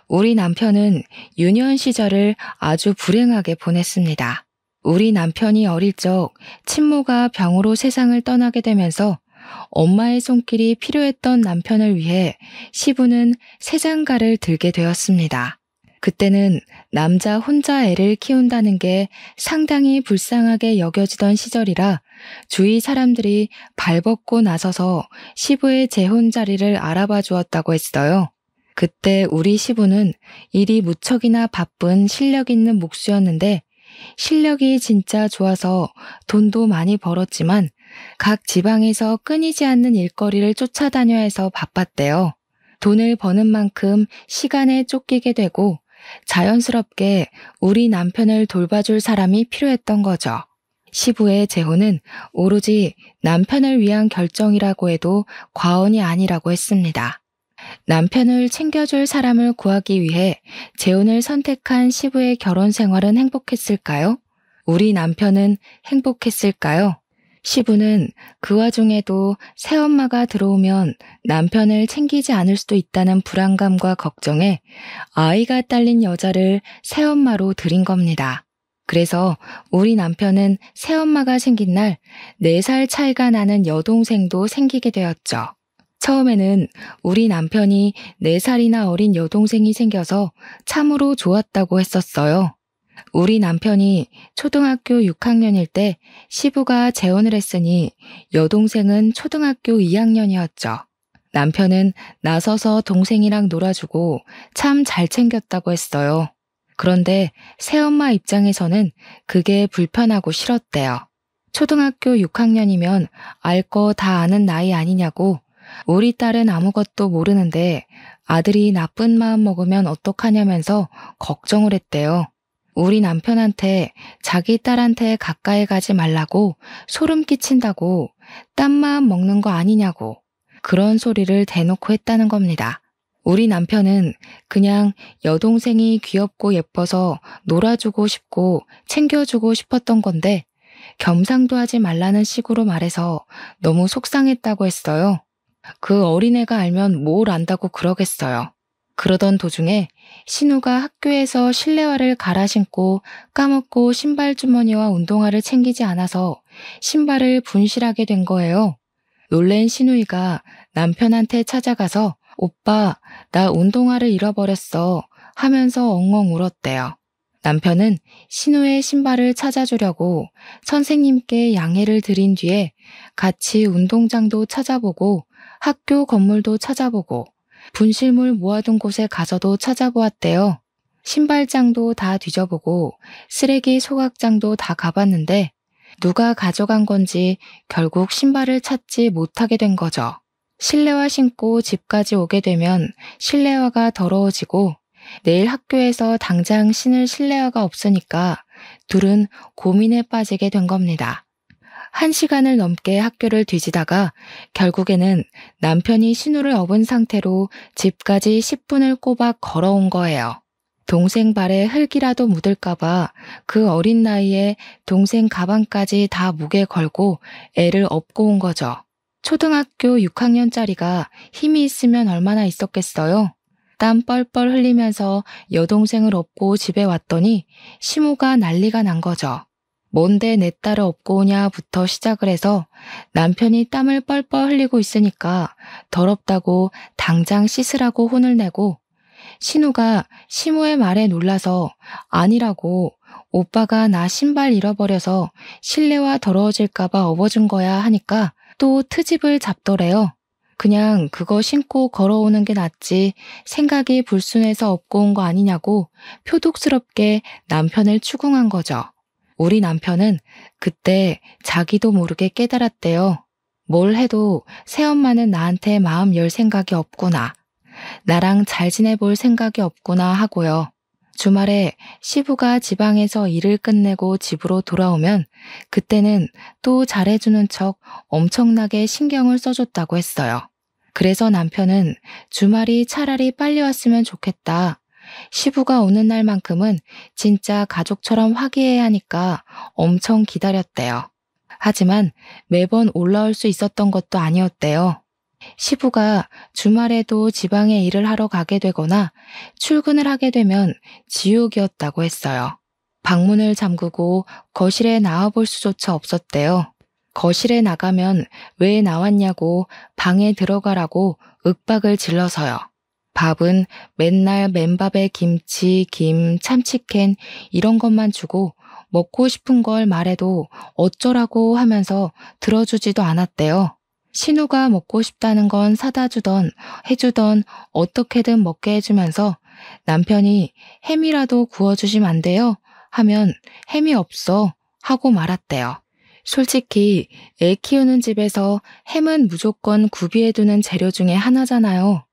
우리 남편은 유년 시절을 아주 불행하게 보냈습니다. 우리 남편이 어릴 적 친모가 병으로 세상을 떠나게 되면서 엄마의 손길이 필요했던 남편을 위해 시부는 새장가를 들게 되었습니다. 그때는 남자 혼자 애를 키운다는 게 상당히 불쌍하게 여겨지던 시절이라 주위 사람들이 발벗고 나서서 시부의 재혼 자리를 알아봐 주었다고 했어요. 그때 우리 시부는 일이 무척이나 바쁜 실력 있는 목수였는데 실력이 진짜 좋아서 돈도 많이 벌었지만 각 지방에서 끊이지 않는 일거리를 쫓아다녀야 해서 바빴대요. 돈을 버는 만큼 시간에 쫓기게 되고 자연스럽게 우리 남편을 돌봐줄 사람이 필요했던 거죠. 시부의 재혼은 오로지 남편을 위한 결정이라고 해도 과언이 아니라고 했습니다. 남편을 챙겨줄 사람을 구하기 위해 재혼을 선택한 시부의 결혼 생활은 행복했을까요? 우리 남편은 행복했을까요? 시부는 그 와중에도 새엄마가 들어오면 남편을 챙기지 않을 수도 있다는 불안감과 걱정에 아이가 딸린 여자를 새엄마로 들인 겁니다. 그래서 우리 남편은 새엄마가 생긴 날 4살 차이가 나는 여동생도 생기게 되었죠. 처음에는 우리 남편이 4살이나 어린 여동생이 생겨서 참으로 좋았다고 했었어요. 우리 남편이 초등학교 6학년일 때 시부가 재혼을 했으니 여동생은 초등학교 2학년이었죠. 남편은 나서서 동생이랑 놀아주고 참 잘 챙겼다고 했어요. 그런데 새엄마 입장에서는 그게 불편하고 싫었대요. 초등학교 6학년이면 알 거 다 아는 나이 아니냐고 우리 딸은 아무것도 모르는데 아들이 나쁜 마음 먹으면 어떡하냐면서 걱정을 했대요. 우리 남편한테 자기 딸한테 가까이 가지 말라고 소름 끼친다고 딴 마음 먹는 거 아니냐고 그런 소리를 대놓고 했다는 겁니다. 우리 남편은 그냥 여동생이 귀엽고 예뻐서 놀아주고 싶고 챙겨주고 싶었던 건데 겸상도 하지 말라는 식으로 말해서 너무 속상했다고 했어요. 그 어린애가 알면 뭘 안다고 그러겠어요. 그러던 도중에 신우가 학교에서 실내화를 갈아 신고 까먹고 신발 주머니와 운동화를 챙기지 않아서 신발을 분실하게 된 거예요. 놀란 신우이가 남편한테 찾아가서 오빠, 나 운동화를 잃어버렸어 하면서 엉엉 울었대요. 남편은 신우의 신발을 찾아주려고 선생님께 양해를 드린 뒤에 같이 운동장도 찾아보고 학교 건물도 찾아보고 분실물 모아둔 곳에 가서도 찾아보았대요. 신발장도 다 뒤져보고 쓰레기 소각장도 다 가봤는데 누가 가져간 건지 결국 신발을 찾지 못하게 된 거죠. 실내화 신고 집까지 오게 되면 실내화가 더러워지고 내일 학교에서 당장 신을 실내화가 없으니까 둘은 고민에 빠지게 된 겁니다. 1시간을 넘게 학교를 뒤지다가 결국에는 남편이 신호를 업은 상태로 집까지 10분을 꼬박 걸어온 거예요. 동생 발에 흙이라도 묻을까봐 그 어린 나이에 동생 가방까지 다 무게 걸고 애를 업고 온 거죠. 초등학교 6학년짜리가 힘이 있으면 얼마나 있었겠어요? 땀 뻘뻘 흘리면서 여동생을 업고 집에 왔더니 시모가 난리가 난 거죠. 뭔데 내 딸을 업고 오냐부터 시작을 해서 남편이 땀을 뻘뻘 흘리고 있으니까 더럽다고 당장 씻으라고 혼을 내고, 신우가 시모의 말에 놀라서 아니라고 오빠가 나 신발 잃어버려서 실내화 더러워질까봐 업어준 거야 하니까 또 트집을 잡더래요. 그냥 그거 신고 걸어오는 게 낫지 생각이 불순해서 업고 온 거 아니냐고 표독스럽게 남편을 추궁한 거죠. 우리 남편은 그때 자기도 모르게 깨달았대요. 뭘 해도 새엄마는 나한테 마음 열 생각이 없구나. 나랑 잘 지내볼 생각이 없구나 하고요. 주말에 시부가 지방에서 일을 끝내고 집으로 돌아오면 그때는 또 잘해주는 척 엄청나게 신경을 써줬다고 했어요. 그래서 남편은 주말이 차라리 빨리 왔으면 좋겠다. 시부가 오는 날만큼은 진짜 가족처럼 화기애애하니까 하니까 엄청 기다렸대요. 하지만 매번 올라올 수 있었던 것도 아니었대요. 시부가 주말에도 지방에 일을 하러 가게 되거나 출근을 하게 되면 지옥이었다고 했어요. 방문을 잠그고 거실에 나와볼 수조차 없었대요. 거실에 나가면 왜 나왔냐고 방에 들어가라고 윽박을 질러서요. 밥은 맨날 맨밥에 김치, 김, 참치캔 이런 것만 주고 먹고 싶은 걸 말해도 어쩌라고 하면서 들어주지도 않았대요. 신우가 먹고 싶다는 건 사다 주던 해주던 어떻게든 먹게 해주면서 남편이 햄이라도 구워주시면 안 돼요? 하면 햄이 없어 하고 말았대요. 솔직히 애 키우는 집에서 햄은 무조건 구비해두는 재료 중에 하나잖아요.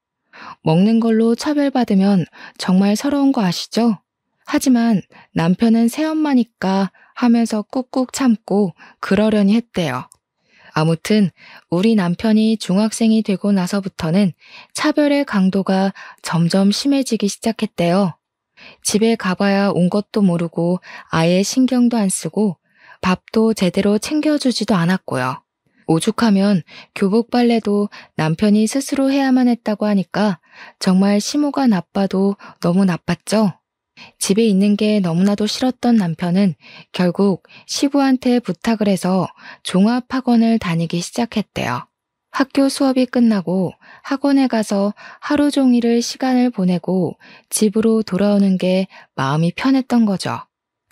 먹는 걸로 차별받으면 정말 서러운 거 아시죠? 하지만 남편은 새엄마니까 하면서 꾹꾹 참고 그러려니 했대요. 아무튼 우리 남편이 중학생이 되고 나서부터는 차별의 강도가 점점 심해지기 시작했대요. 집에 가봐야 온 것도 모르고 아예 신경도 안 쓰고 밥도 제대로 챙겨주지도 않았고요. 오죽하면 교복 빨래도 남편이 스스로 해야만 했다고 하니까 정말 시모가 나빠도 너무 나빴죠. 집에 있는 게 너무나도 싫었던 남편은 결국 시부한테 부탁을 해서 종합학원을 다니기 시작했대요. 학교 수업이 끝나고 학원에 가서 하루 종일을 시간을 보내고 집으로 돌아오는 게 마음이 편했던 거죠.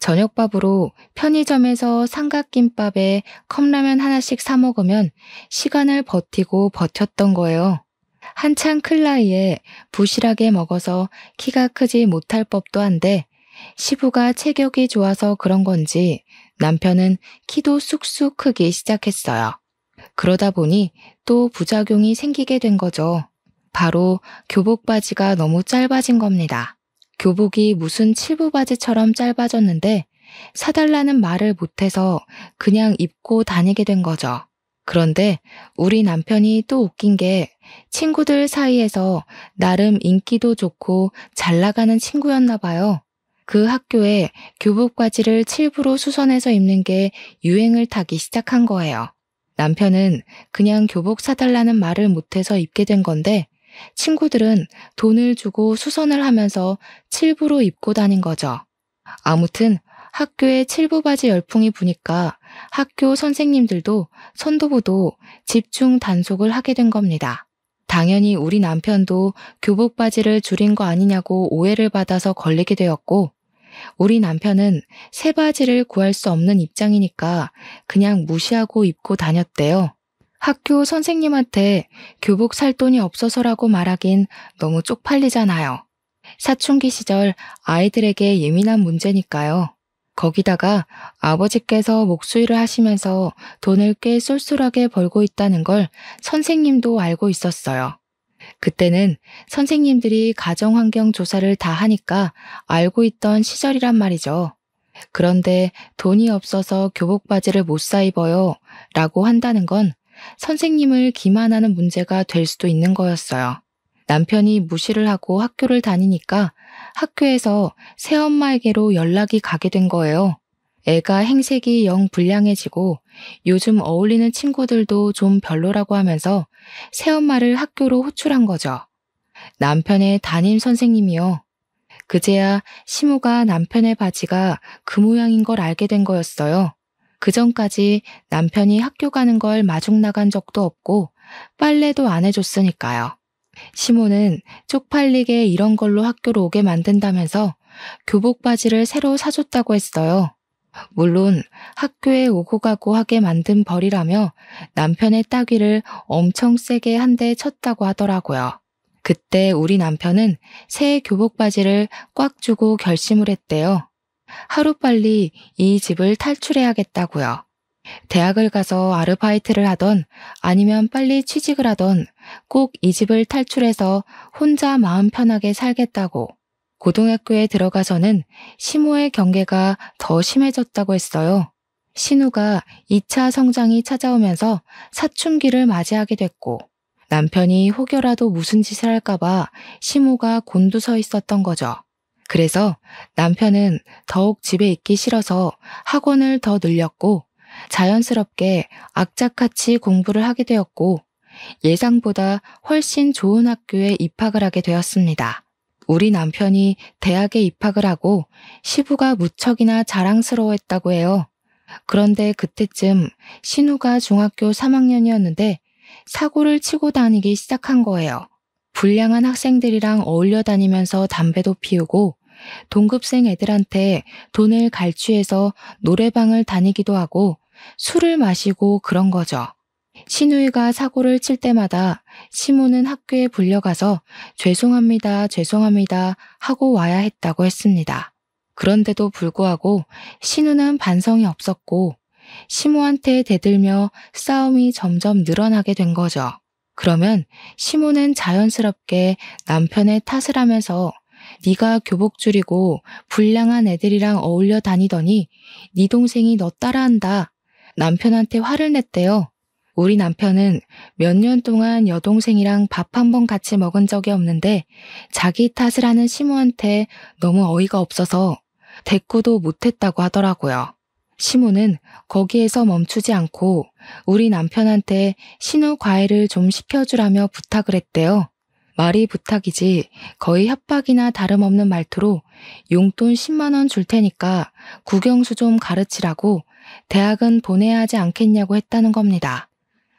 저녁밥으로 편의점에서 삼각김밥에 컵라면 하나씩 사 먹으면 시간을 버티고 버텼던 거예요. 한창 클 나이에 부실하게 먹어서 키가 크지 못할 법도 한데 시부가 체격이 좋아서 그런 건지 남편은 키도 쑥쑥 크기 시작했어요. 그러다 보니 또 부작용이 생기게 된 거죠. 바로 교복 바지가 너무 짧아진 겁니다. 교복이 무슨 칠부 바지처럼 짧아졌는데 사달라는 말을 못해서 그냥 입고 다니게 된 거죠. 그런데 우리 남편이 또 웃긴 게 친구들 사이에서 나름 인기도 좋고 잘 나가는 친구였나 봐요. 그 학교에 교복 바지를 칠부로 수선해서 입는 게 유행을 타기 시작한 거예요. 남편은 그냥 교복 사달라는 말을 못해서 입게 된 건데 친구들은 돈을 주고 수선을 하면서 칠부로 입고 다닌 거죠. 아무튼 학교에 칠부 바지 열풍이 부니까 학교 선생님들도 선도부도 집중 단속을 하게 된 겁니다. 당연히 우리 남편도 교복 바지를 줄인 거 아니냐고 오해를 받아서 걸리게 되었고, 우리 남편은 새 바지를 구할 수 없는 입장이니까 그냥 무시하고 입고 다녔대요. 학교 선생님한테 교복 살 돈이 없어서라고 말하긴 너무 쪽팔리잖아요. 사춘기 시절 아이들에게 예민한 문제니까요. 거기다가 아버지께서 목수일을 하시면서 돈을 꽤 쏠쏠하게 벌고 있다는 걸 선생님도 알고 있었어요. 그때는 선생님들이 가정환경 조사를 다 하니까 알고 있던 시절이란 말이죠. 그런데 돈이 없어서 교복 바지를 못 사 입어요 라고 한다는 건 선생님을 기만하는 문제가 될 수도 있는 거였어요. 남편이 무시를 하고 학교를 다니니까 학교에서 새엄마에게로 연락이 가게 된 거예요. 애가 행색이 영 불량해지고 요즘 어울리는 친구들도 좀 별로라고 하면서 새엄마를 학교로 호출한 거죠. 남편의 담임 선생님이요. 그제야 시모가 남편의 바지가 그 모양인 걸 알게 된 거였어요. 그전까지 남편이 학교 가는 걸 마중 나간 적도 없고 빨래도 안 해줬으니까요. 시모는 쪽팔리게 이런 걸로 학교로 오게 만든다면서 교복 바지를 새로 사줬다고 했어요. 물론 학교에 오고 가고 하게 만든 벌이라며 남편의 따귀를 엄청 세게 한 대 쳤다고 하더라고요. 그때 우리 남편은 새 교복 바지를 꽉 쥐고 결심을 했대요. 하루빨리 이 집을 탈출해야겠다고요. 대학을 가서 아르바이트를 하던 아니면 빨리 취직을 하던 꼭 이 집을 탈출해서 혼자 마음 편하게 살겠다고. 고등학교에 들어가서는 시모의 경계가 더 심해졌다고 했어요. 신우가 2차 성장이 찾아오면서 사춘기를 맞이하게 됐고 남편이 혹여라도 무슨 짓을 할까봐 시모가 곤두서 있었던 거죠. 그래서 남편은 더욱 집에 있기 싫어서 학원을 더 늘렸고 자연스럽게 악착같이 공부를 하게 되었고 예상보다 훨씬 좋은 학교에 입학을 하게 되었습니다. 우리 남편이 대학에 입학을 하고 시부가 무척이나 자랑스러워했다고 해요. 그런데 그때쯤 신우가 중학교 3학년이었는데 사고를 치고 다니기 시작한 거예요. 불량한 학생들이랑 어울려 다니면서 담배도 피우고 동급생 애들한테 돈을 갈취해서 노래방을 다니기도 하고 술을 마시고 그런 거죠. 신우이가 사고를 칠 때마다 시모는 학교에 불려가서 죄송합니다, 죄송합니다 하고 와야 했다고 했습니다. 그런데도 불구하고 신우는 반성이 없었고 시모한테 대들며 싸움이 점점 늘어나게 된 거죠. 그러면 시모는 자연스럽게 남편의 탓을 하면서 네가 교복 줄이고 불량한 애들이랑 어울려 다니더니 네 동생이 너 따라한다. 남편한테 화를 냈대요. 우리 남편은 몇 년 동안 여동생이랑 밥 한 번 같이 먹은 적이 없는데 자기 탓을 하는 시모한테 너무 어이가 없어서 대꾸도 못했다고 하더라고요. 시모는 거기에서 멈추지 않고 우리 남편한테 신우 과외를 좀 시켜주라며 부탁을 했대요. 말이 부탁이지 거의 협박이나 다름없는 말투로 용돈 10만 원 줄 테니까 국영수 좀 가르치라고 대학은 보내야 하지 않겠냐고 했다는 겁니다.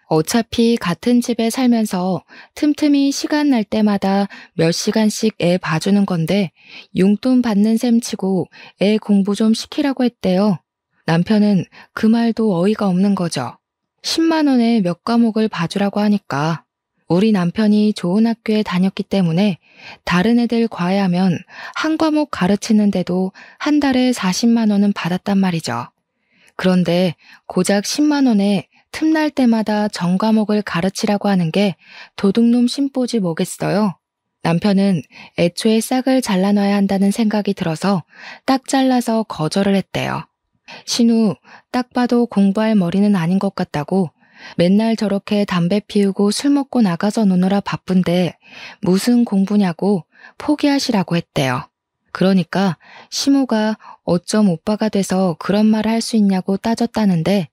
어차피 같은 집에 살면서 틈틈이 시간 날 때마다 몇 시간씩 애 봐주는 건데 용돈 받는 셈 치고 애 공부 좀 시키라고 했대요. 남편은 그 말도 어이가 없는 거죠. 10만 원에 몇 과목을 봐주라고 하니까 우리 남편이 좋은 학교에 다녔기 때문에 다른 애들 과외하면 한 과목 가르치는데도 한 달에 40만 원은 받았단 말이죠. 그런데 고작 10만 원에 틈날 때마다 전 과목을 가르치라고 하는 게 도둑놈 심보지 뭐겠어요. 남편은 애초에 싹을 잘라놔야 한다는 생각이 들어서 딱 잘라서 거절을 했대요. 신우 딱 봐도 공부할 머리는 아닌 것 같다고 맨날 저렇게 담배 피우고 술 먹고 나가서 노느라 바쁜데 무슨 공부냐고 포기하시라고 했대요. 그러니까 시모가 어쩜 오빠가 돼서 그런 말을 할 수 있냐고 따졌다는데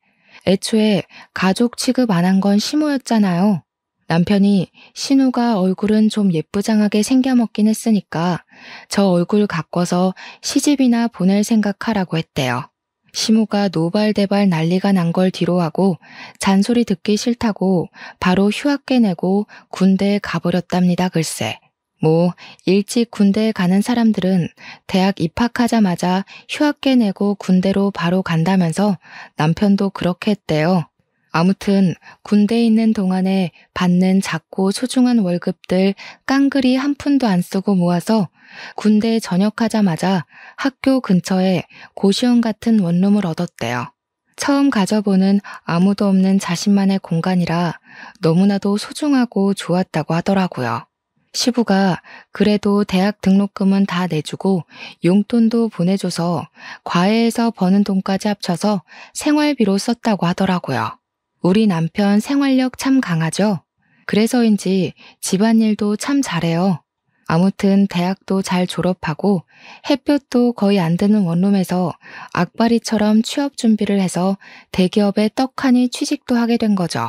애초에 가족 취급 안 한 건 시모였잖아요. 남편이 신우가 얼굴은 좀 예쁘장하게 생겨먹긴 했으니까 저 얼굴 가꿔서 시집이나 보낼 생각하라고 했대요. 시모가 노발대발 난리가 난 걸 뒤로하고 잔소리 듣기 싫다고 바로 휴학계 내고 군대에 가버렸답니다. 글쎄. 뭐 일찍 군대에 가는 사람들은 대학 입학하자마자 휴학계 내고 군대로 바로 간다면서 남편도 그렇게 했대요. 아무튼 군대에 있는 동안에 받는 작고 소중한 월급들 깡그리 한 푼도 안 쓰고 모아서 군대에 전역하자마자 학교 근처에 고시원 같은 원룸을 얻었대요. 처음 가져보는 아무도 없는 자신만의 공간이라 너무나도 소중하고 좋았다고 하더라고요. 시부가 그래도 대학 등록금은 다 내주고 용돈도 보내줘서 과외에서 버는 돈까지 합쳐서 생활비로 썼다고 하더라고요. 우리 남편 생활력 참 강하죠? 그래서인지 집안일도 참 잘해요. 아무튼 대학도 잘 졸업하고 햇볕도 거의 안 드는 원룸에서 악바리처럼 취업 준비를 해서 대기업에 떡하니 취직도 하게 된 거죠.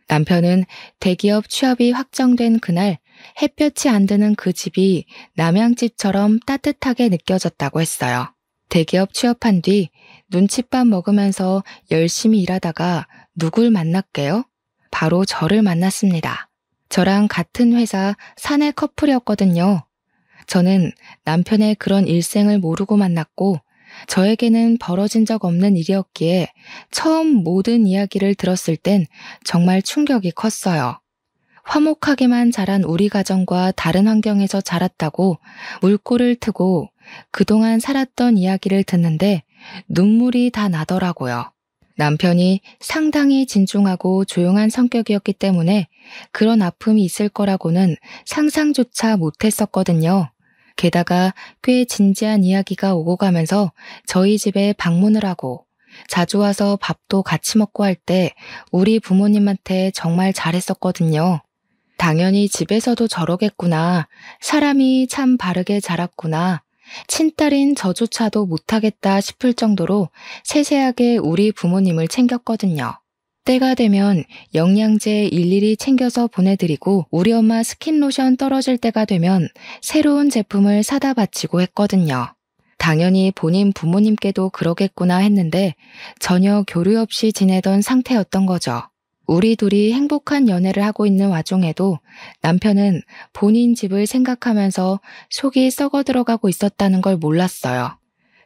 남편은 대기업 취업이 확정된 그날 햇볕이 안 드는 그 집이 남양집처럼 따뜻하게 느껴졌다고 했어요. 대기업 취업한 뒤 눈칫밥 먹으면서 열심히 일하다가 누굴 만났게요? 바로 저를 만났습니다. 저랑 같은 회사 사내 커플이었거든요. 저는 남편의 그런 일생을 모르고 만났고 저에게는 벌어진 적 없는 일이었기에 처음 모든 이야기를 들었을 땐 정말 충격이 컸어요. 화목하게만 자란 우리 가정과 다른 환경에서 자랐다고 물꼬를 트고 그동안 살았던 이야기를 듣는데 눈물이 다 나더라고요. 남편이 상당히 진중하고 조용한 성격이었기 때문에 그런 아픔이 있을 거라고는 상상조차 못했었거든요. 게다가 꽤 진지한 이야기가 오고 가면서 저희 집에 방문을 하고 자주 와서 밥도 같이 먹고 할 때 우리 부모님한테 정말 잘했었거든요. 당연히 집에서도 저러겠구나. 사람이 참 바르게 자랐구나. 친딸인 저조차도 못하겠다 싶을 정도로 세세하게 우리 부모님을 챙겼거든요. 때가 되면 영양제 일일이 챙겨서 보내드리고 우리 엄마 스킨로션 떨어질 때가 되면 새로운 제품을 사다 바치고 했거든요. 당연히 본인 부모님께도 그러겠구나 했는데 전혀 교류 없이 지내던 상태였던 거죠. 우리 둘이 행복한 연애를 하고 있는 와중에도 남편은 본인 집을 생각하면서 속이 썩어 들어가고 있었다는 걸 몰랐어요.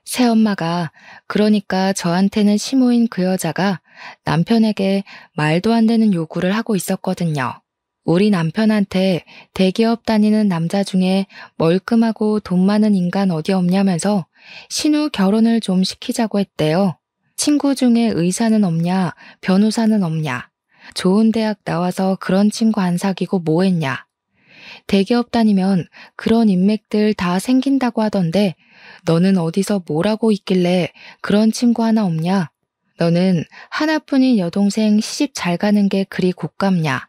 새엄마가 그러니까 저한테는 시모인 그 여자가 남편에게 말도 안 되는 요구를 하고 있었거든요. 우리 남편한테 대기업 다니는 남자 중에 멀끔하고 돈 많은 인간 어디 없냐면서 신우 결혼을 좀 시키자고 했대요. 친구 중에 의사는 없냐, 변호사는 없냐. 좋은 대학 나와서 그런 친구 안 사귀고 뭐 했냐. 대기업 다니면 그런 인맥들 다 생긴다고 하던데 너는 어디서 뭐라고 있길래 그런 친구 하나 없냐? 너는 하나뿐인 여동생 시집 잘 가는 게 그리 곶감냐?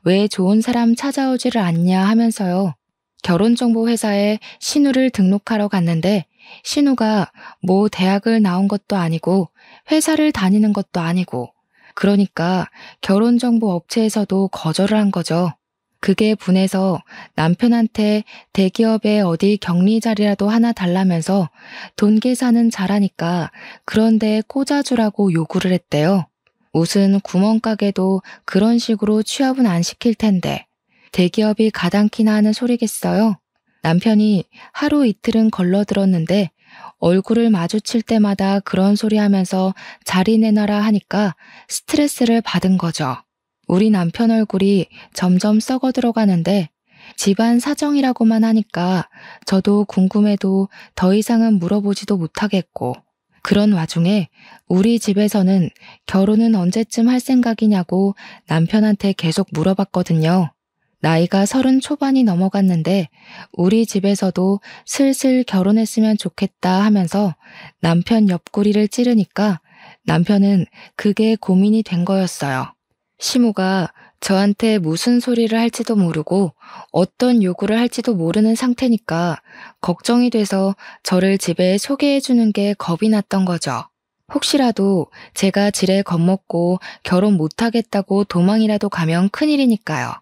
왜 좋은 사람 찾아오지를 않냐 하면서요. 결혼정보 회사에 신우를 등록하러 갔는데 신우가 뭐 대학을 나온 것도 아니고 회사를 다니는 것도 아니고 그러니까 결혼정보 업체에서도 거절을 한 거죠. 그게 분해서 남편한테 대기업에 어디 격리 자리라도 하나 달라면서 돈 계산은 잘하니까 그런데 꽂아주라고 요구를 했대요. 무슨 구멍가게도 그런 식으로 취업은 안 시킬 텐데 대기업이 가당키나 하는 소리겠어요? 남편이 하루 이틀은 걸러들었는데 얼굴을 마주칠 때마다 그런 소리 하면서 자리 내놔라 하니까 스트레스를 받은 거죠. 우리 남편 얼굴이 점점 썩어 들어가는데 집안 사정이라고만 하니까 저도 궁금해도 더 이상은 물어보지도 못하겠고 그런 와중에 우리 집에서는 결혼은 언제쯤 할 생각이냐고 남편한테 계속 물어봤거든요. 나이가 30 초반이 넘어갔는데 우리 집에서도 슬슬 결혼했으면 좋겠다 하면서 남편 옆구리를 찌르니까 남편은 그게 고민이 된 거였어요. 시모가 저한테 무슨 소리를 할지도 모르고 어떤 요구를 할지도 모르는 상태니까 걱정이 돼서 저를 집에 소개해주는 게 겁이 났던 거죠. 혹시라도 제가 지레 겁먹고 결혼 못하겠다고 도망이라도 가면 큰일이니까요.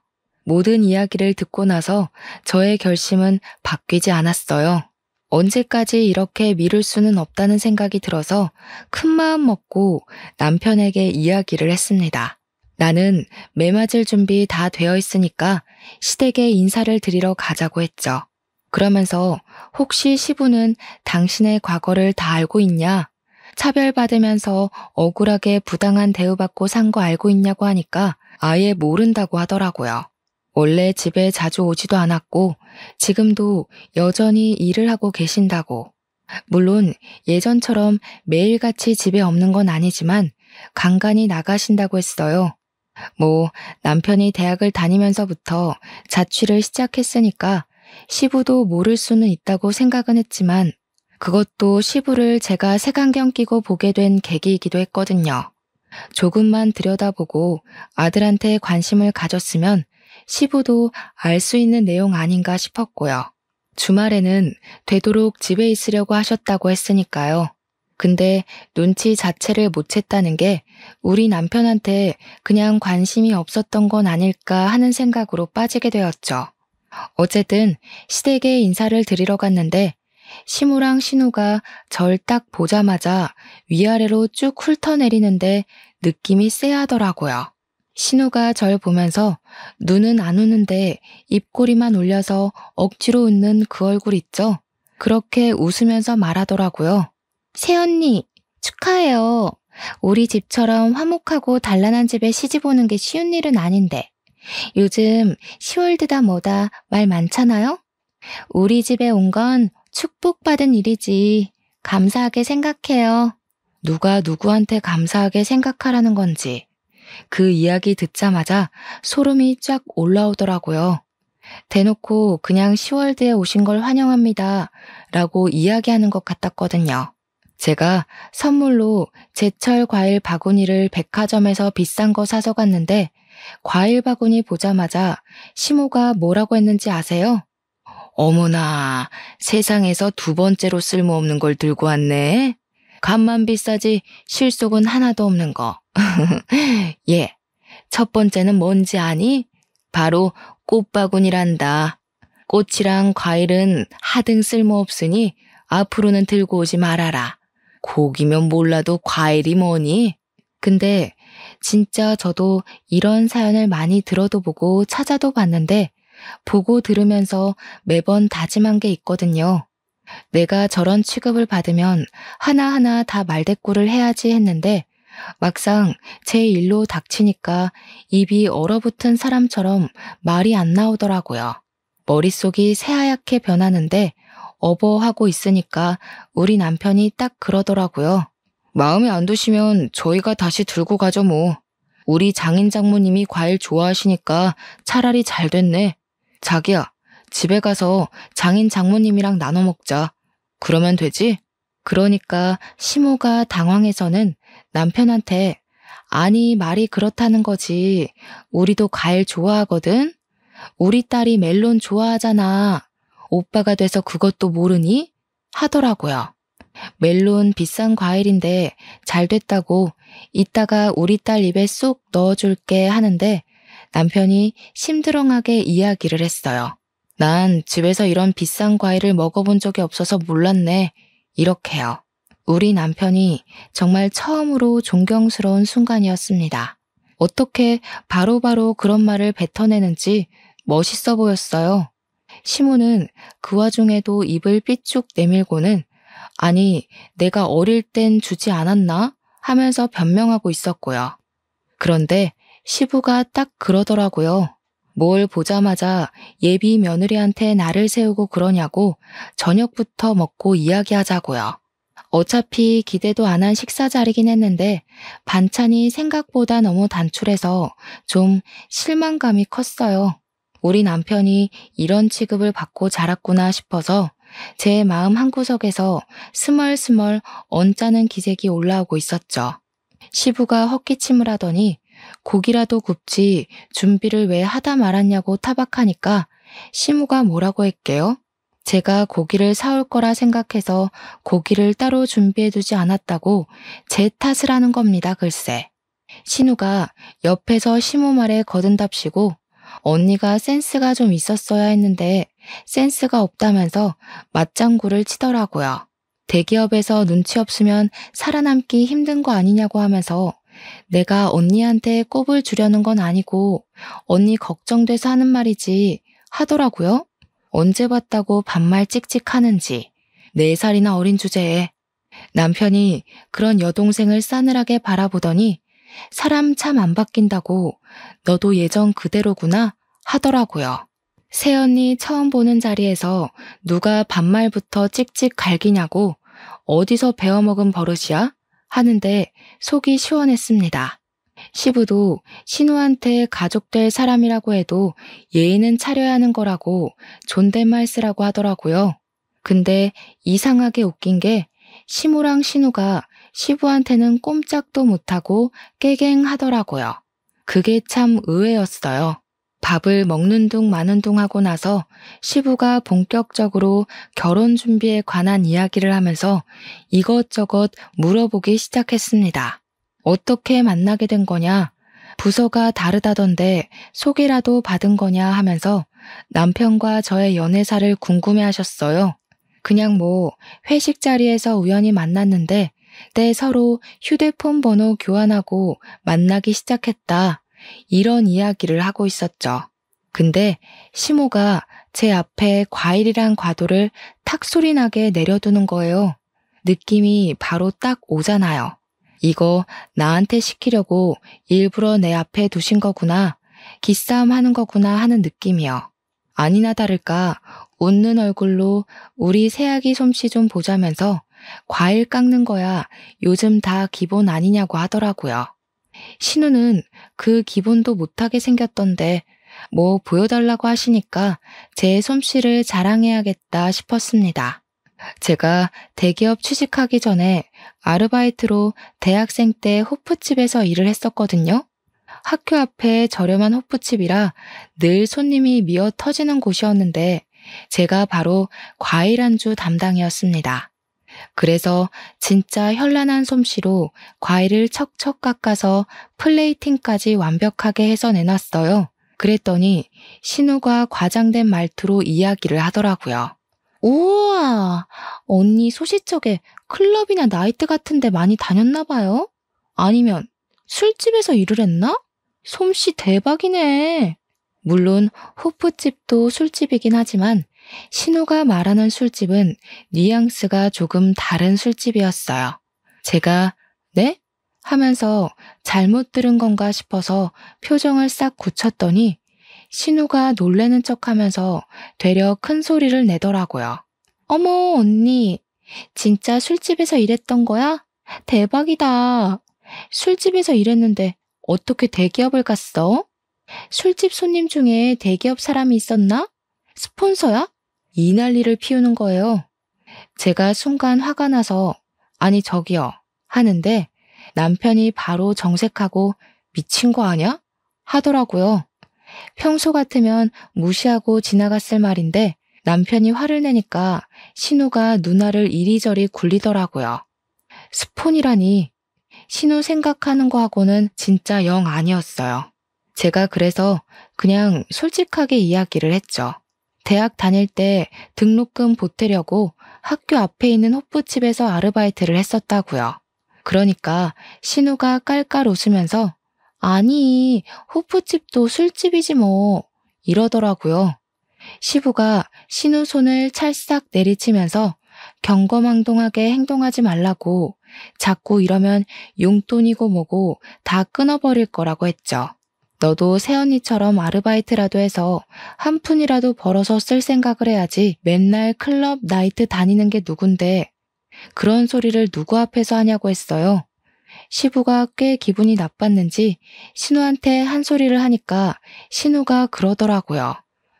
모든 이야기를 듣고 나서 저의 결심은 바뀌지 않았어요. 언제까지 이렇게 미룰 수는 없다는 생각이 들어서 큰 마음 먹고 남편에게 이야기를 했습니다. 나는 매 맞을 준비 다 되어 있으니까 시댁에 인사를 드리러 가자고 했죠. 그러면서 혹시 시부는 당신의 과거를 다 알고 있냐? 차별받으면서 억울하게 부당한 대우받고 산 거 알고 있냐고 하니까 아예 모른다고 하더라고요. 원래 집에 자주 오지도 않았고 지금도 여전히 일을 하고 계신다고. 물론 예전처럼 매일같이 집에 없는 건 아니지만 간간히 나가신다고 했어요. 뭐 남편이 대학을 다니면서부터 자취를 시작했으니까 시부도 모를 수는 있다고 생각은 했지만 그것도 시부를 제가 색안경 끼고 보게 된 계기이기도 했거든요. 조금만 들여다보고 아들한테 관심을 가졌으면 시부도 알 수 있는 내용 아닌가 싶었고요. 주말에는 되도록 집에 있으려고 하셨다고 했으니까요. 근데 눈치 자체를 못 챘다는 게 우리 남편한테 그냥 관심이 없었던 건 아닐까 하는 생각으로 빠지게 되었죠. 어쨌든 시댁에 인사를 드리러 갔는데 시무랑 신우가 절 딱 보자마자 위아래로 쭉 훑어내리는데 느낌이 쎄하더라고요. 신우가 절 보면서 눈은 안 우는데 입꼬리만 올려서 억지로 웃는 그 얼굴 있죠? 그렇게 웃으면서 말하더라고요. 새언니, 축하해요. 우리 집처럼 화목하고 단란한 집에 시집 오는 게 쉬운 일은 아닌데. 요즘 시월드다 뭐다 말 많잖아요? 우리 집에 온 건 축복받은 일이지. 감사하게 생각해요. 누가 누구한테 감사하게 생각하라는 건지. 그 이야기 듣자마자 소름이 쫙 올라오더라고요. 대놓고 그냥 시월드에 오신 걸 환영합니다. 라고 이야기하는 것 같았거든요. 제가 선물로 제철 과일 바구니를 백화점에서 비싼 거 사서 갔는데 과일 바구니 보자마자 시모가 뭐라고 했는지 아세요? 어머나, 세상에서 두 번째로 쓸모없는 걸 들고 왔네. 값만 비싸지 실속은 하나도 없는 거. 예, 첫 번째는 뭔지 아니? 바로 꽃바구니란다. 꽃이랑 과일은 하등 쓸모없으니 앞으로는 들고 오지 말아라. 고기면 몰라도 과일이 뭐니? 근데 진짜 저도 이런 사연을 많이 들어도 보고 찾아도 봤는데 보고 들으면서 매번 다짐한 게 있거든요. 내가 저런 취급을 받으면 하나하나 다 말대꾸를 해야지 했는데 막상 제 일로 닥치니까 입이 얼어붙은 사람처럼 말이 안 나오더라고요. 머릿속이 새하얗게 변하는데 어버하고 있으니까 우리 남편이 딱 그러더라고요. 마음에 안 드시면 저희가 다시 들고 가죠 뭐. 우리 장인 장모님이 과일 좋아하시니까 차라리 잘 됐네. 자기야, 집에 가서 장인 장모님이랑 나눠 먹자. 그러면 되지? 그러니까 시모가 당황해서는 남편한테 아니 말이 그렇다는 거지. 우리도 과일 좋아하거든. 우리 딸이 멜론 좋아하잖아. 오빠가 돼서 그것도 모르니? 하더라고요. 멜론 비싼 과일인데 잘 됐다고 이따가 우리 딸 입에 쏙 넣어줄게 하는데 남편이 심드렁하게 이야기를 했어요. 난 집에서 이런 비싼 과일을 먹어본 적이 없어서 몰랐네. 이렇게요. 우리 남편이 정말 처음으로 존경스러운 순간이었습니다. 어떻게 바로바로 그런 말을 뱉어내는지 멋있어 보였어요. 시모는 그 와중에도 입을 삐쭉 내밀고는 아니, 내가 어릴 땐 주지 않았나? 하면서 변명하고 있었고요. 그런데 시부가 딱 그러더라고요. 뭘 보자마자 예비 며느리한테 나를 세우고 그러냐고 저녁부터 먹고 이야기하자고요. 어차피 기대도 안 한 식사 자리긴 했는데 반찬이 생각보다 너무 단출해서 좀 실망감이 컸어요. 우리 남편이 이런 취급을 받고 자랐구나 싶어서 제 마음 한구석에서 스멀스멀 언짢은 기색이 올라오고 있었죠. 시부가 헛기침을 하더니 고기라도 굽지 준비를 왜 하다 말았냐고 타박하니까 시무가 뭐라고 했게요? 제가 고기를 사올 거라 생각해서 고기를 따로 준비해두지 않았다고 제 탓을 하는 겁니다, 글쎄. 신우가 옆에서 시무 말에 거듭답시고 언니가 센스가 좀 있었어야 했는데 센스가 없다면서 맞장구를 치더라고요. 대기업에서 눈치 없으면 살아남기 힘든 거 아니냐고 하면서 내가 언니한테 꼽을 주려는 건 아니고 언니 걱정돼서 하는 말이지 하더라고요. 언제 봤다고 반말 찍찍하는지 4살이나 어린 주제에 남편이 그런 여동생을 싸늘하게 바라보더니 사람 참 안 바뀐다고 너도 예전 그대로구나 하더라고요. 새언니 처음 보는 자리에서 누가 반말부터 찍찍 갈기냐고 어디서 배워먹은 버릇이야? 하는데 속이 시원했습니다. 시부도 신우한테 가족될 사람이라고 해도 예의는 차려야 하는 거라고 존댓말 쓰라고 하더라고요. 근데 이상하게 웃긴 게 시무랑 신우가 시부한테는 꼼짝도 못하고 깨갱하더라고요. 그게 참 의외였어요. 밥을 먹는 둥 마는 둥 하고 나서 시부가 본격적으로 결혼 준비에 관한 이야기를 하면서 이것저것 물어보기 시작했습니다. 어떻게 만나게 된 거냐? 부서가 다르다던데 소개라도 받은 거냐 하면서 남편과 저의 연애사를 궁금해 하셨어요. 그냥 뭐 회식 자리에서 우연히 만났는데 때 서로 휴대폰 번호 교환하고 만나기 시작했다. 이런 이야기를 하고 있었죠. 근데 시모가 제 앞에 과일이란 과도를 탁 소리 나게 내려두는 거예요. 느낌이 바로 딱 오잖아요. 이거 나한테 시키려고 일부러 내 앞에 두신 거구나. 기싸움 하는 거구나 하는 느낌이요. 아니나 다를까 웃는 얼굴로 우리 새아기 솜씨 좀 보자면서 과일 깎는 거야 요즘 다 기본 아니냐고 하더라고요. 신우는 그 기본도 못하게 생겼던데 뭐 보여달라고 하시니까 제 솜씨를 자랑해야겠다 싶었습니다. 제가 대기업 취직하기 전에 아르바이트로 대학생 때 호프집에서 일을 했었거든요. 학교 앞에 저렴한 호프집이라 늘 손님이 미어 터지는 곳이었는데 제가 바로 과일 안주 담당이었습니다. 그래서 진짜 현란한 솜씨로 과일을 척척 깎아서 플레이팅까지 완벽하게 해서 내놨어요. 그랬더니 신우가 과장된 말투로 이야기를 하더라고요. 우와, 언니 소시적에 클럽이나 나이트 같은 데 많이 다녔나 봐요? 아니면 술집에서 일을 했나? 솜씨 대박이네. 물론 호프집도 술집이긴 하지만 신우가 말하는 술집은 뉘앙스가 조금 다른 술집이었어요. 제가 네? 하면서 잘못 들은 건가 싶어서 표정을 싹 굳혔더니 신우가 놀래는 척하면서 되려 큰 소리를 내더라고요. 어머 언니, 진짜 술집에서 일했던 거야? 대박이다. 술집에서 일했는데 어떻게 대기업을 갔어? 술집 손님 중에 대기업 사람이 있었나? 스폰서야? 이 난리를 피우는 거예요. 제가 순간 화가 나서 아니 저기요 하는데 남편이 바로 정색하고 미친 거 아냐? 하더라고요. 평소 같으면 무시하고 지나갔을 말인데 남편이 화를 내니까 신우가 누나를 이리저리 굴리더라고요. 스폰이라니 신우 생각하는 거하고는 진짜 영 아니었어요. 제가 그래서 그냥 솔직하게 이야기를 했죠. 대학 다닐 때 등록금 보태려고 학교 앞에 있는 호프집에서 아르바이트를 했었다고요. 그러니까 신우가 깔깔 웃으면서 아니, 호프집도 술집이지 뭐 이러더라고요. 시부가 신우 손을 찰싹 내리치면서 경거망동하게 행동하지 말라고 자꾸 이러면 용돈이고 뭐고 다 끊어버릴 거라고 했죠. 너도 새언니처럼 아르바이트라도 해서 한 푼이라도 벌어서 쓸 생각을 해야지 맨날 클럽 나이트 다니는 게 누군데 그런 소리를 누구 앞에서 하냐고 했어요. 시부가 꽤 기분이 나빴는지 신우한테 한 소리를 하니까 신우가 그러더라고요.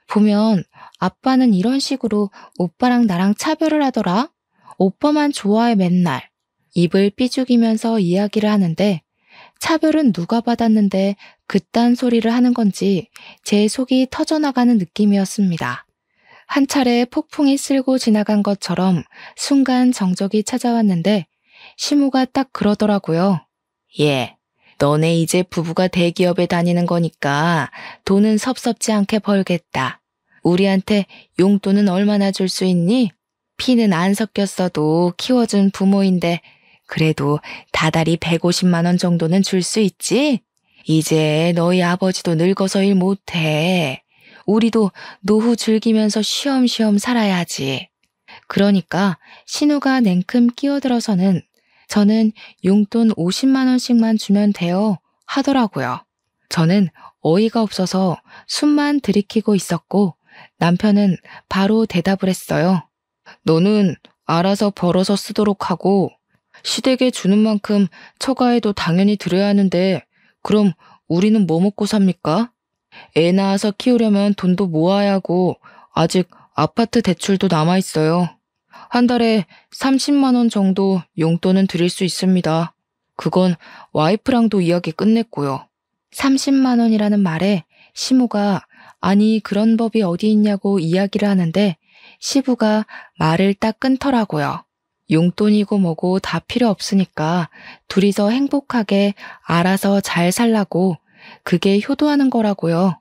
보면 아빠는 이런 식으로 오빠랑 나랑 차별을 하더라. 오빠만 좋아해 맨날. 입을 삐죽이면서 이야기를 하는데 차별은 누가 받았는데 그딴 소리를 하는 건지 제 속이 터져나가는 느낌이었습니다. 한 차례 폭풍이 쓸고 지나간 것처럼 순간 정적이 찾아왔는데 시무가 딱 그러더라고요. 예, 너네 이제 부부가 대기업에 다니는 거니까 돈은 섭섭지 않게 벌겠다. 우리한테 용돈은 얼마나 줄 수 있니? 피는 안 섞였어도 키워준 부모인데 그래도 다달이 150만 원 정도는 줄 수 있지? 이제 너희 아버지도 늙어서 일 못해. 우리도 노후 즐기면서 쉬엄쉬엄 살아야지. 그러니까 신우가 냉큼 끼어들어서는 저는 용돈 50만 원씩만 주면 돼요 하더라고요. 저는 어이가 없어서 숨만 들이키고 있었고 남편은 바로 대답을 했어요. 너는 알아서 벌어서 쓰도록 하고 시댁에 주는 만큼 처가에도 당연히 드려야 하는데 그럼 우리는 뭐 먹고 삽니까? 애 낳아서 키우려면 돈도 모아야 하고 아직 아파트 대출도 남아있어요. 한 달에 30만 원 정도 용돈은 드릴 수 있습니다. 그건 와이프랑도 이야기 끝냈고요. 30만 원이라는 말에 시모가 아니 그런 법이 어디 있냐고 이야기를 하는데 시부가 말을 딱 끊더라고요. 용돈이고 뭐고 다 필요 없으니까 둘이서 행복하게 알아서 잘 살라고 그게 효도하는 거라고요.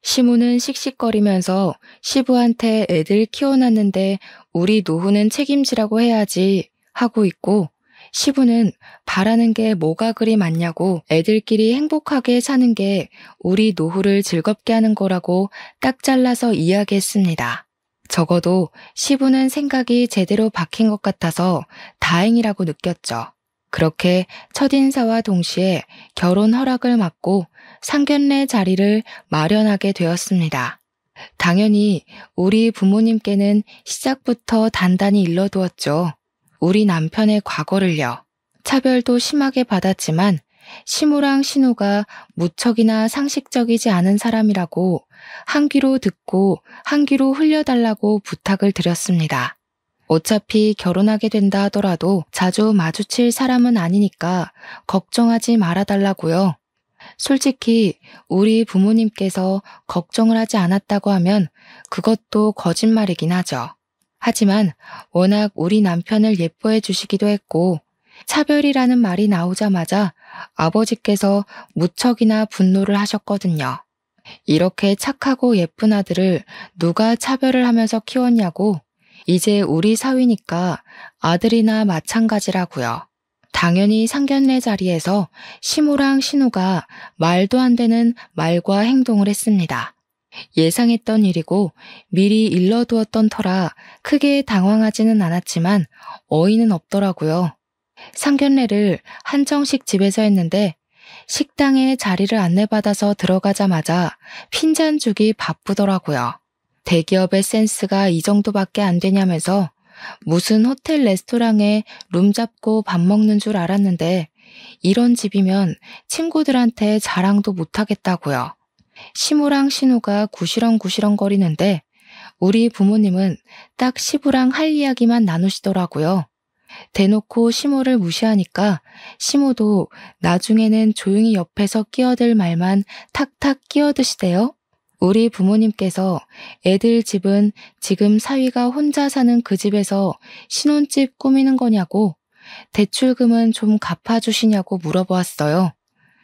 시무는 씩씩거리면서 시부한테 애들 키워놨는데 우리 노후는 책임지라고 해야지 하고 있고 시부는 바라는 게 뭐가 그리 많냐고 애들끼리 행복하게 사는 게 우리 노후를 즐겁게 하는 거라고 딱 잘라서 이야기했습니다. 적어도 시부는 생각이 제대로 박힌 것 같아서 다행이라고 느꼈죠. 그렇게 첫인사와 동시에 결혼 허락을 받고 상견례 자리를 마련하게 되었습니다. 당연히 우리 부모님께는 시작부터 단단히 일러두었죠. 우리 남편의 과거를요. 차별도 심하게 받았지만 시무랑 신우가 무척이나 상식적이지 않은 사람이라고 한 귀로 듣고 한 귀로 흘려달라고 부탁을 드렸습니다. 어차피 결혼하게 된다 하더라도 자주 마주칠 사람은 아니니까 걱정하지 말아달라고요. 솔직히 우리 부모님께서 걱정을 하지 않았다고 하면 그것도 거짓말이긴 하죠. 하지만 워낙 우리 남편을 예뻐해 주시기도 했고 차별이라는 말이 나오자마자 아버지께서 무척이나 분노를 하셨거든요. 이렇게 착하고 예쁜 아들을 누가 차별을 하면서 키웠냐고 이제 우리 사위니까 아들이나 마찬가지라고요. 당연히 상견례 자리에서 시무랑 신우가 말도 안 되는 말과 행동을 했습니다. 예상했던 일이고 미리 일러두었던 터라 크게 당황하지는 않았지만 어이는 없더라고요. 상견례를 한정식 집에서 했는데 식당에 자리를 안내받아서 들어가자마자 핀잔 주기 바쁘더라고요. 대기업의 센스가 이 정도밖에 안 되냐면서 무슨 호텔 레스토랑에 룸 잡고 밥 먹는 줄 알았는데 이런 집이면 친구들한테 자랑도 못하겠다고요. 시무랑 신우가 구시렁구시렁 거리는데 우리 부모님은 딱 시부랑 할 이야기만 나누시더라고요. 대놓고 시모를 무시하니까 시모도 나중에는 조용히 옆에서 끼어들 말만 탁탁 끼어드시대요. 우리 부모님께서 애들 집은 지금 사위가 혼자 사는 그 집에서 신혼집 꾸미는 거냐고 대출금은 좀 갚아주시냐고 물어보았어요.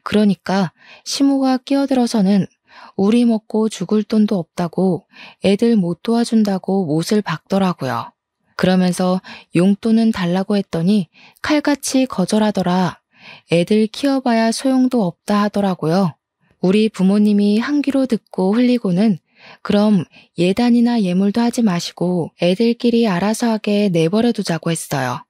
그러니까 시모가 끼어들어서는 우리 먹고 죽을 돈도 없다고 애들 못 도와준다고 못을 박더라고요. 그러면서 용돈은 달라고 했더니 칼같이 거절하더라. 애들 키워봐야 소용도 없다 하더라고요. 우리 부모님이 한 귀로 듣고 흘리고는 그럼 예단이나 예물도 하지 마시고 애들끼리 알아서 하게 내버려 두자고 했어요.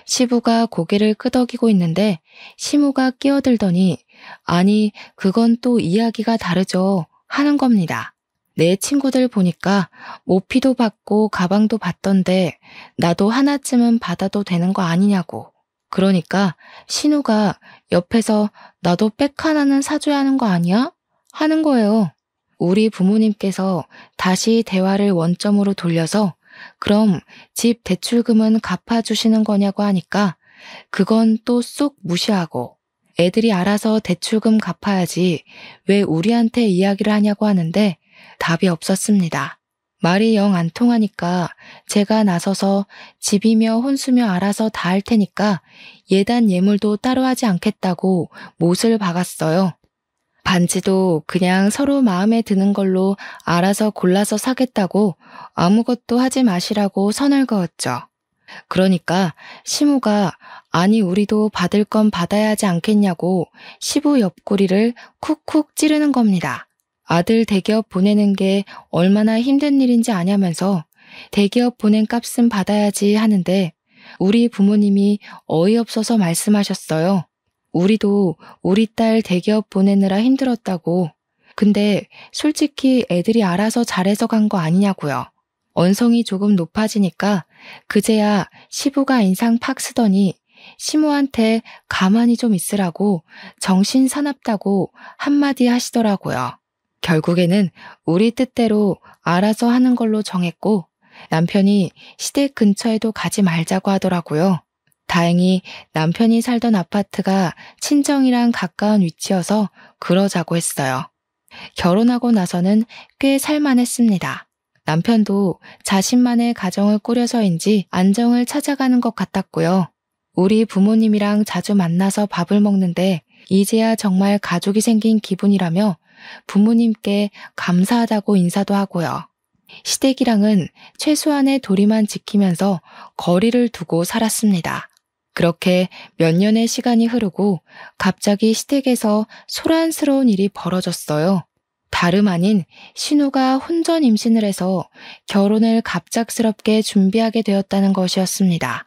시부가 고개를 끄덕이고 있는데 시무가 끼어들더니 아니 그건 또 이야기가 다르죠 하는 겁니다. 내 친구들 보니까 모피도 받고 가방도 받던데 나도 하나쯤은 받아도 되는 거 아니냐고. 그러니까 신우가 옆에서 나도 백 하나는 사줘야 하는 거 아니야? 하는 거예요. 우리 부모님께서 다시 대화를 원점으로 돌려서 그럼 집 대출금은 갚아주시는 거냐고 하니까 그건 또 쏙 무시하고 애들이 알아서 대출금 갚아야지 왜 우리한테 이야기를 하냐고 하는데 답이 없었습니다. 말이 영 안 통하니까 제가 나서서 집이며 혼수며 알아서 다 할 테니까 예단 예물도 따로 하지 않겠다고 못을 박았어요. 반지도 그냥 서로 마음에 드는 걸로 알아서 골라서 사겠다고 아무것도 하지 마시라고 선을 그었죠. 그러니까 시무가 아니 우리도 받을 건 받아야 하지 않겠냐고 시부 옆구리를 쿡쿡 찌르는 겁니다. 아들 대기업 보내는 게 얼마나 힘든 일인지 아냐면서 대기업 보낸 값은 받아야지 하는데 우리 부모님이 어이없어서 말씀하셨어요. 우리도 우리 딸 대기업 보내느라 힘들었다고. 근데 솔직히 애들이 알아서 잘해서 간 거 아니냐고요. 언성이 조금 높아지니까 그제야 시부가 인상 팍 쓰더니 시모한테 가만히 좀 있으라고 정신 사납다고 한마디 하시더라고요. 결국에는 우리 뜻대로 알아서 하는 걸로 정했고 남편이 시댁 근처에도 가지 말자고 하더라고요. 다행히 남편이 살던 아파트가 친정이랑 가까운 위치여서 그러자고 했어요. 결혼하고 나서는 꽤 살만했습니다. 남편도 자신만의 가정을 꾸려서인지 안정을 찾아가는 것 같았고요. 우리 부모님이랑 자주 만나서 밥을 먹는데 이제야 정말 가족이 생긴 기분이라며 부모님께 감사하다고 인사도 하고요. 시댁이랑은 최소한의 도리만 지키면서 거리를 두고 살았습니다. 그렇게 몇 년의 시간이 흐르고 갑자기 시댁에서 소란스러운 일이 벌어졌어요. 다름 아닌 신우가 혼전 임신을 해서 결혼을 갑작스럽게 준비하게 되었다는 것이었습니다.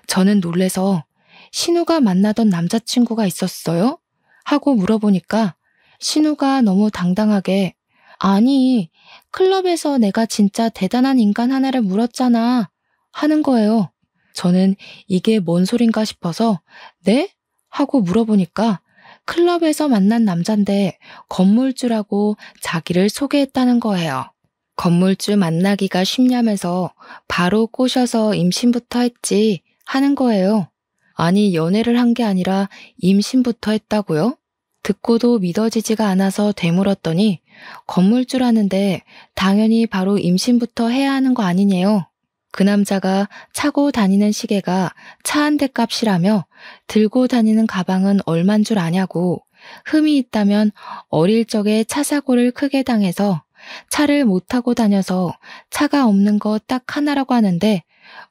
저는 놀래서 신우가 만나던 남자친구가 있었어요? 하고 물어보니까 신우가 너무 당당하게 아니, 클럽에서 내가 진짜 대단한 인간 하나를 물었잖아 하는 거예요. 저는 이게 뭔 소린가 싶어서 네? 하고 물어보니까 클럽에서 만난 남잔데 건물주라고 자기를 소개했다는 거예요. 건물주 만나기가 쉽냐면서 바로 꼬셔서 임신부터 했지 하는 거예요. 아니 연애를 한 게 아니라 임신부터 했다고요? 듣고도 믿어지지가 않아서 되물었더니 건물주라는데 당연히 바로 임신부터 해야 하는 거 아니냐요. 그 남자가 차고 다니는 시계가 차 한 대 값이라며 들고 다니는 가방은 얼만 줄 아냐고 흠이 있다면 어릴 적에 차 사고를 크게 당해서 차를 못 타고 다녀서 차가 없는 거 딱 하나라고 하는데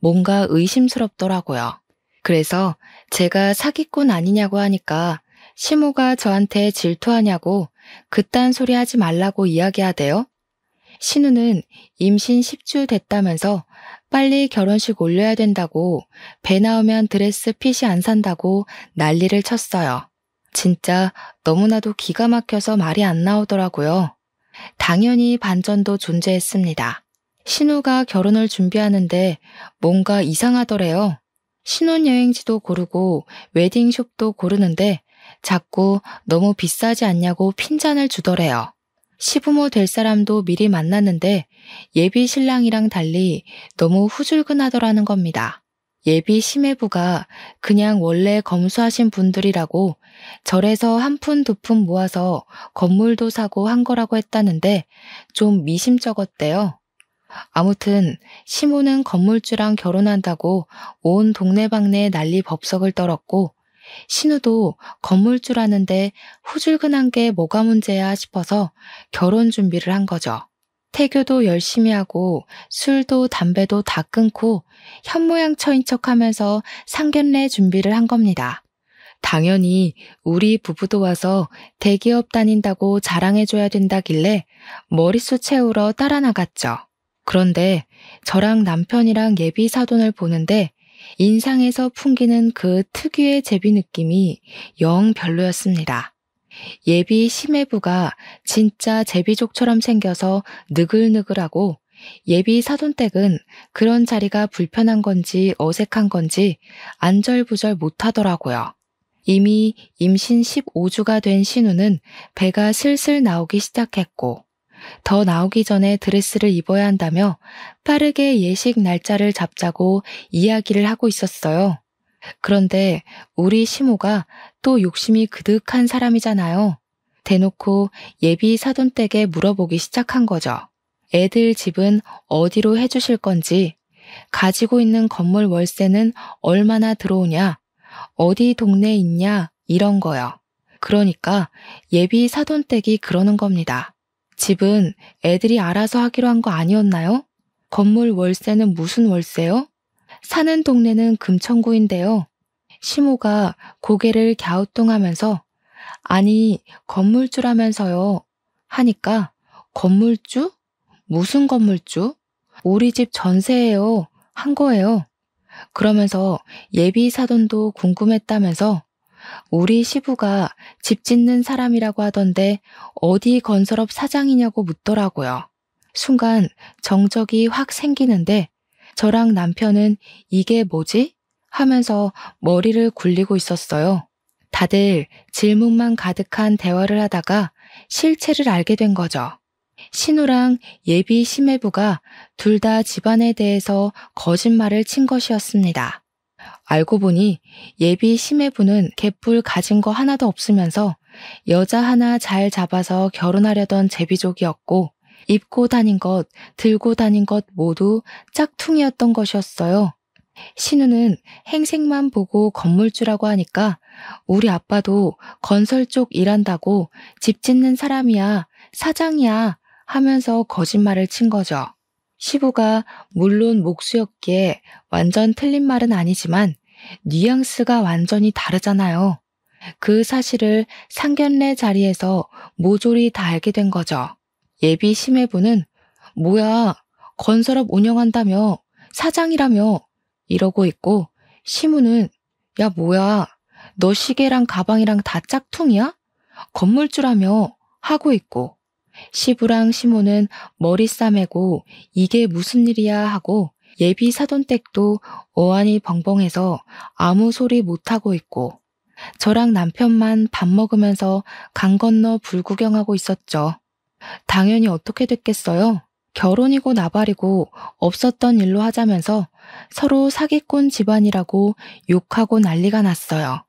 뭔가 의심스럽더라고요. 그래서 제가 사기꾼 아니냐고 하니까 시모가 저한테 질투하냐고 그딴 소리 하지 말라고 이야기하대요. 신우는 임신 10주 됐다면서 빨리 결혼식 올려야 된다고 배 나오면 드레스 핏이 안 산다고 난리를 쳤어요. 진짜 너무나도 기가 막혀서 말이 안 나오더라고요. 당연히 반전도 존재했습니다. 신우가 결혼을 준비하는데 뭔가 이상하더래요. 신혼여행지도 고르고 웨딩숍도 고르는데 자꾸 너무 비싸지 않냐고 핀잔을 주더래요. 시부모 될 사람도 미리 만났는데 예비 신랑이랑 달리 너무 후줄근하더라는 겁니다. 예비 시매부가 그냥 원래 검소하신 분들이라고 절에서 한 푼 두 푼 모아서 건물도 사고 한 거라고 했다는데 좀 미심쩍었대요. 아무튼 시모는 건물주랑 결혼한다고 온 동네방네 난리 법석을 떨었고 신우도 건물주라는데 후줄근한 게 뭐가 문제야 싶어서 결혼 준비를 한 거죠. 태교도 열심히 하고 술도 담배도 다 끊고 현모양처인 척하면서 상견례 준비를 한 겁니다. 당연히 우리 부부도 와서 대기업 다닌다고 자랑해줘야 된다길래 머릿수 채우러 따라 나갔죠. 그런데 저랑 남편이랑 예비 사돈을 보는데 인상에서 풍기는 그 특유의 제비 느낌이 영 별로였습니다. 예비 시매부가 진짜 제비족처럼 생겨서 느글느글하고 예비 사돈댁은 그런 자리가 불편한 건지 어색한 건지 안절부절 못하더라고요. 이미 임신 15주가 된 신우는 배가 슬슬 나오기 시작했고 더 나오기 전에 드레스를 입어야 한다며 빠르게 예식 날짜를 잡자고 이야기를 하고 있었어요. 그런데 우리 시모가 또 욕심이 그득한 사람이잖아요. 대놓고 예비 사돈댁에 물어보기 시작한 거죠. 애들 집은 어디로 해주실 건지, 가지고 있는 건물 월세는 얼마나 들어오냐, 어디 동네에 있냐 이런 거요. 그러니까 예비 사돈댁이 그러는 겁니다. 집은 애들이 알아서 하기로 한 거 아니었나요? 건물 월세는 무슨 월세요? 사는 동네는 금천구인데요. 시모가 고개를 갸우뚱하면서 아니 건물주라면서요 하니까 건물주? 무슨 건물주? 우리 집 전세예요 한 거예요. 그러면서 예비 사돈도 궁금했다면서 우리 시부가 집 짓는 사람이라고 하던데 어디 건설업 사장이냐고 묻더라고요. 순간 정적이 확 생기는데 저랑 남편은 이게 뭐지? 하면서 머리를 굴리고 있었어요. 다들 질문만 가득한 대화를 하다가 실체를 알게 된 거죠. 신우랑 예비 심해부가 둘 다 집안에 대해서 거짓말을 친 것이었습니다. 알고 보니 예비 심해부는 개뿔 가진 거 하나도 없으면서 여자 하나 잘 잡아서 결혼하려던 제비족이었고 입고 다닌 것, 들고 다닌 것 모두 짝퉁이었던 것이었어요. 신우는 행색만 보고 건물주라고 하니까 우리 아빠도 건설 쪽 일한다고 집 짓는 사람이야, 사장이야 하면서 거짓말을 친 거죠. 시부가 물론 목수였기에 완전 틀린 말은 아니지만 뉘앙스가 완전히 다르잖아요. 그 사실을 상견례 자리에서 모조리 다 알게 된 거죠. 예비 심해부는 뭐야, 건설업 운영한다며, 사장이라며 이러고 있고, 시무는 야 뭐야, 너 시계랑 가방이랑 다 짝퉁이야? 건물주라며 하고 있고, 시부랑 시모는 머리 싸매고 이게 무슨 일이야 하고 예비 사돈댁도 어안이 벙벙해서 아무 소리 못하고 있고, 저랑 남편만 밥 먹으면서 강 건너 불구경하고 있었죠. 당연히 어떻게 됐겠어요? 결혼이고 나발이고 없었던 일로 하자면서 서로 사기꾼 집안이라고 욕하고 난리가 났어요.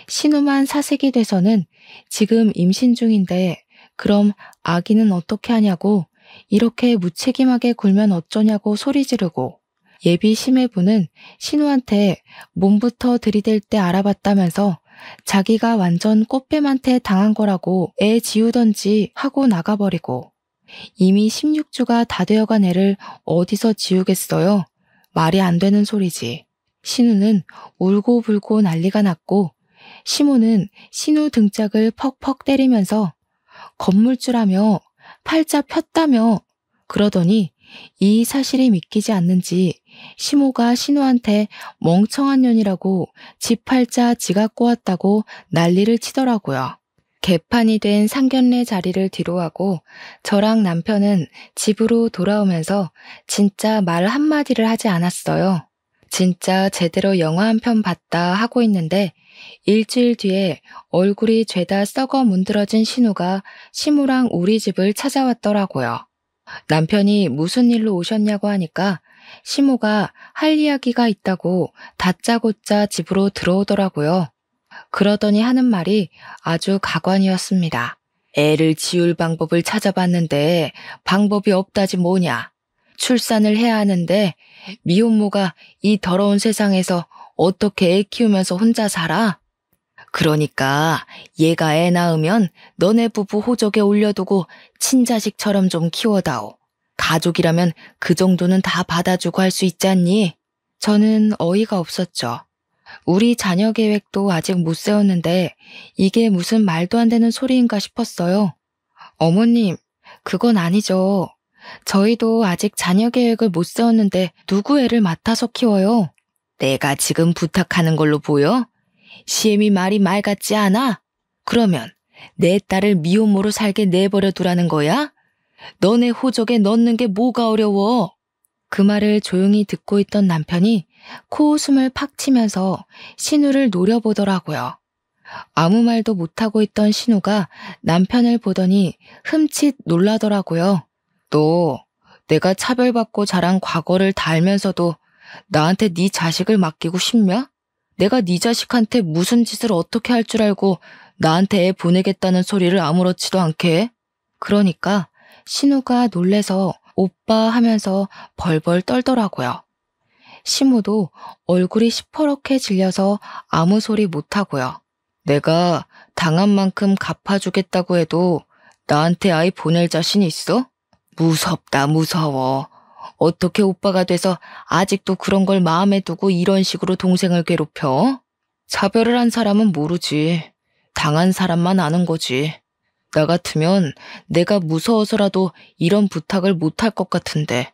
신우만 사색이 돼서는 지금 임신 중인데 그럼 아기는 어떻게 하냐고, 이렇게 무책임하게 굴면 어쩌냐고 소리 지르고, 예비 심해부는 신우한테 몸부터 들이댈 때 알아봤다면서 자기가 완전 꽃뱀한테 당한 거라고 애 지우던지 하고 나가버리고, 이미 16주가 다 되어간 애를 어디서 지우겠어요? 말이 안 되는 소리지. 신우는 울고불고 난리가 났고, 시모는 신우 등짝을 퍽퍽 때리면서 건물주라며, 팔자 폈다며 그러더니 이 사실이 믿기지 않는지 시모가 신우한테 멍청한 년이라고 지 팔자 지가 꼬았다고 난리를 치더라고요. 개판이 된 상견례 자리를 뒤로하고 저랑 남편은 집으로 돌아오면서 진짜 말 한마디를 하지 않았어요. 진짜 제대로 영화 한 편 봤다 하고 있는데 일주일 뒤에 얼굴이 죄다 썩어 문드러진 신우가 시모랑 우리 집을 찾아왔더라고요. 남편이 무슨 일로 오셨냐고 하니까 시모가 할 이야기가 있다고 다짜고짜 집으로 들어오더라고요. 그러더니 하는 말이 아주 가관이었습니다. 애를 지울 방법을 찾아봤는데 방법이 없다지 뭐냐. 출산을 해야 하는데 미혼모가 이 더러운 세상에서 어떻게 애 키우면서 혼자 살아? 그러니까 얘가 애 낳으면 너네 부부 호적에 올려두고 친자식처럼 좀 키워다오. 가족이라면 그 정도는 다 받아주고 할 수 있지 않니? 저는 어이가 없었죠. 우리 자녀 계획도 아직 못 세웠는데 이게 무슨 말도 안 되는 소리인가 싶었어요. 어머님, 그건 아니죠. 저희도 아직 자녀 계획을 못 세웠는데 누구 애를 맡아서 키워요? 내가 지금 부탁하는 걸로 보여? 시엠이 말이 말 같지 않아? 그러면 내 딸을 미혼모로 살게 내버려 두라는 거야? 너네 호적에 넣는 게 뭐가 어려워? 그 말을 조용히 듣고 있던 남편이 코웃음을 팍 치면서 신우를 노려보더라고요. 아무 말도 못하고 있던 신우가 남편을 보더니 흠칫 놀라더라고요. 너 내가 차별받고 자란 과거를 다 알면서도 나한테 네 자식을 맡기고 싶냐? 내가 네 자식한테 무슨 짓을 어떻게 할 줄 알고 나한테 애 보내겠다는 소리를 아무렇지도 않게 해? 그러니까 신우가 놀래서 오빠 하면서 벌벌 떨더라고요. 시모도 얼굴이 시퍼렇게 질려서 아무 소리 못하고요. 내가 당한 만큼 갚아주겠다고 해도 나한테 아이 보낼 자신 있어? 무섭다, 무서워. 어떻게 오빠가 돼서 아직도 그런 걸 마음에 두고 이런 식으로 동생을 괴롭혀? 차별을 한 사람은 모르지. 당한 사람만 아는 거지. 나 같으면 내가 무서워서라도 이런 부탁을 못할 것 같은데.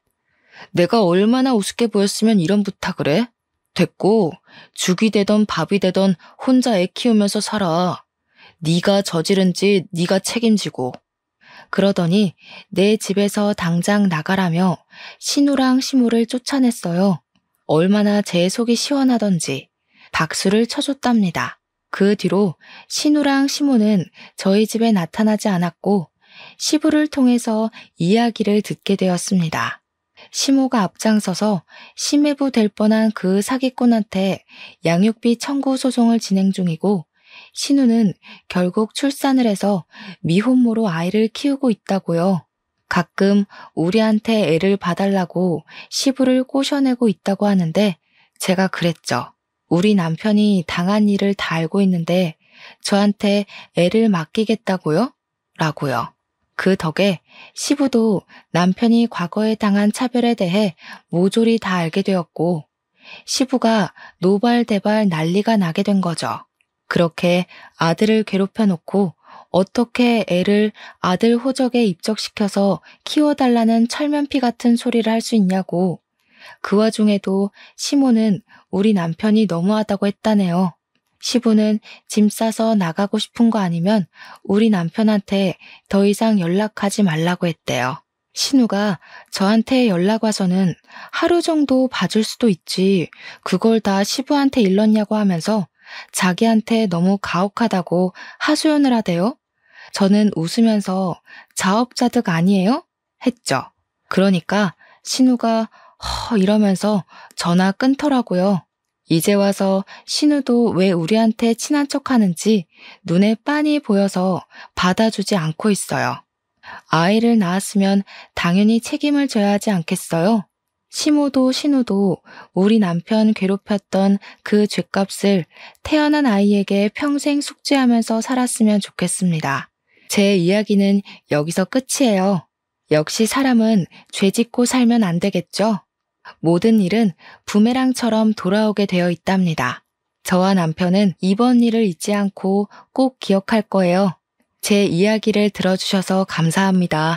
내가 얼마나 우습게 보였으면 이런 부탁을 해? 됐고, 죽이 되던 밥이 되던 혼자 애 키우면서 살아. 네가 저지른 짓 네가 책임지고. 그러더니 내 집에서 당장 나가라며 신우랑 시모를 쫓아냈어요. 얼마나 제 속이 시원하던지 박수를 쳐줬답니다. 그 뒤로 신우랑 시모는 저희 집에 나타나지 않았고 시부를 통해서 이야기를 듣게 되었습니다. 시모가 앞장서서 심해부 될 뻔한 그 사기꾼한테 양육비 청구 소송을 진행 중이고, 신우는 결국 출산을 해서 미혼모로 아이를 키우고 있다고요. 가끔 우리한테 애를 봐달라고 시부를 꼬셔내고 있다고 하는데, 제가 그랬죠. 우리 남편이 당한 일을 다 알고 있는데 저한테 애를 맡기겠다고요? 라고요. 그 덕에 시부도 남편이 과거에 당한 차별에 대해 모조리 다 알게 되었고, 시부가 노발대발 난리가 나게 된 거죠. 그렇게 아들을 괴롭혀 놓고 어떻게 애를 아들 호적에 입적시켜서 키워달라는 철면피 같은 소리를 할 수 있냐고. 그 와중에도 시모는 우리 남편이 너무하다고 했다네요. 시부는 짐 싸서 나가고 싶은 거 아니면 우리 남편한테 더 이상 연락하지 말라고 했대요. 신우가 저한테 연락 와서는 하루 정도 봐줄 수도 있지, 그걸 다 시부한테 일렀냐고 하면서 자기한테 너무 가혹하다고 하소연을 하대요. 저는 웃으면서 자업자득 아니에요? 했죠. 그러니까 신우가 이러면서 전화 끊더라고요. 이제 와서 신우도 왜 우리한테 친한 척 하는지 눈에 빤히 보여서 받아주지 않고 있어요. 아이를 낳았으면 당연히 책임을 져야 하지 않겠어요? 시모도 신우도 우리 남편 괴롭혔던 그 죗값을 태어난 아이에게 평생 숙지하면서 살았으면 좋겠습니다. 제 이야기는 여기서 끝이에요. 역시 사람은 죄 짓고 살면 안 되겠죠? 모든 일은 부메랑처럼 돌아오게 되어 있답니다. 저와 남편은 이번 일을 잊지 않고 꼭 기억할 거예요. 제 이야기를 들어주셔서 감사합니다.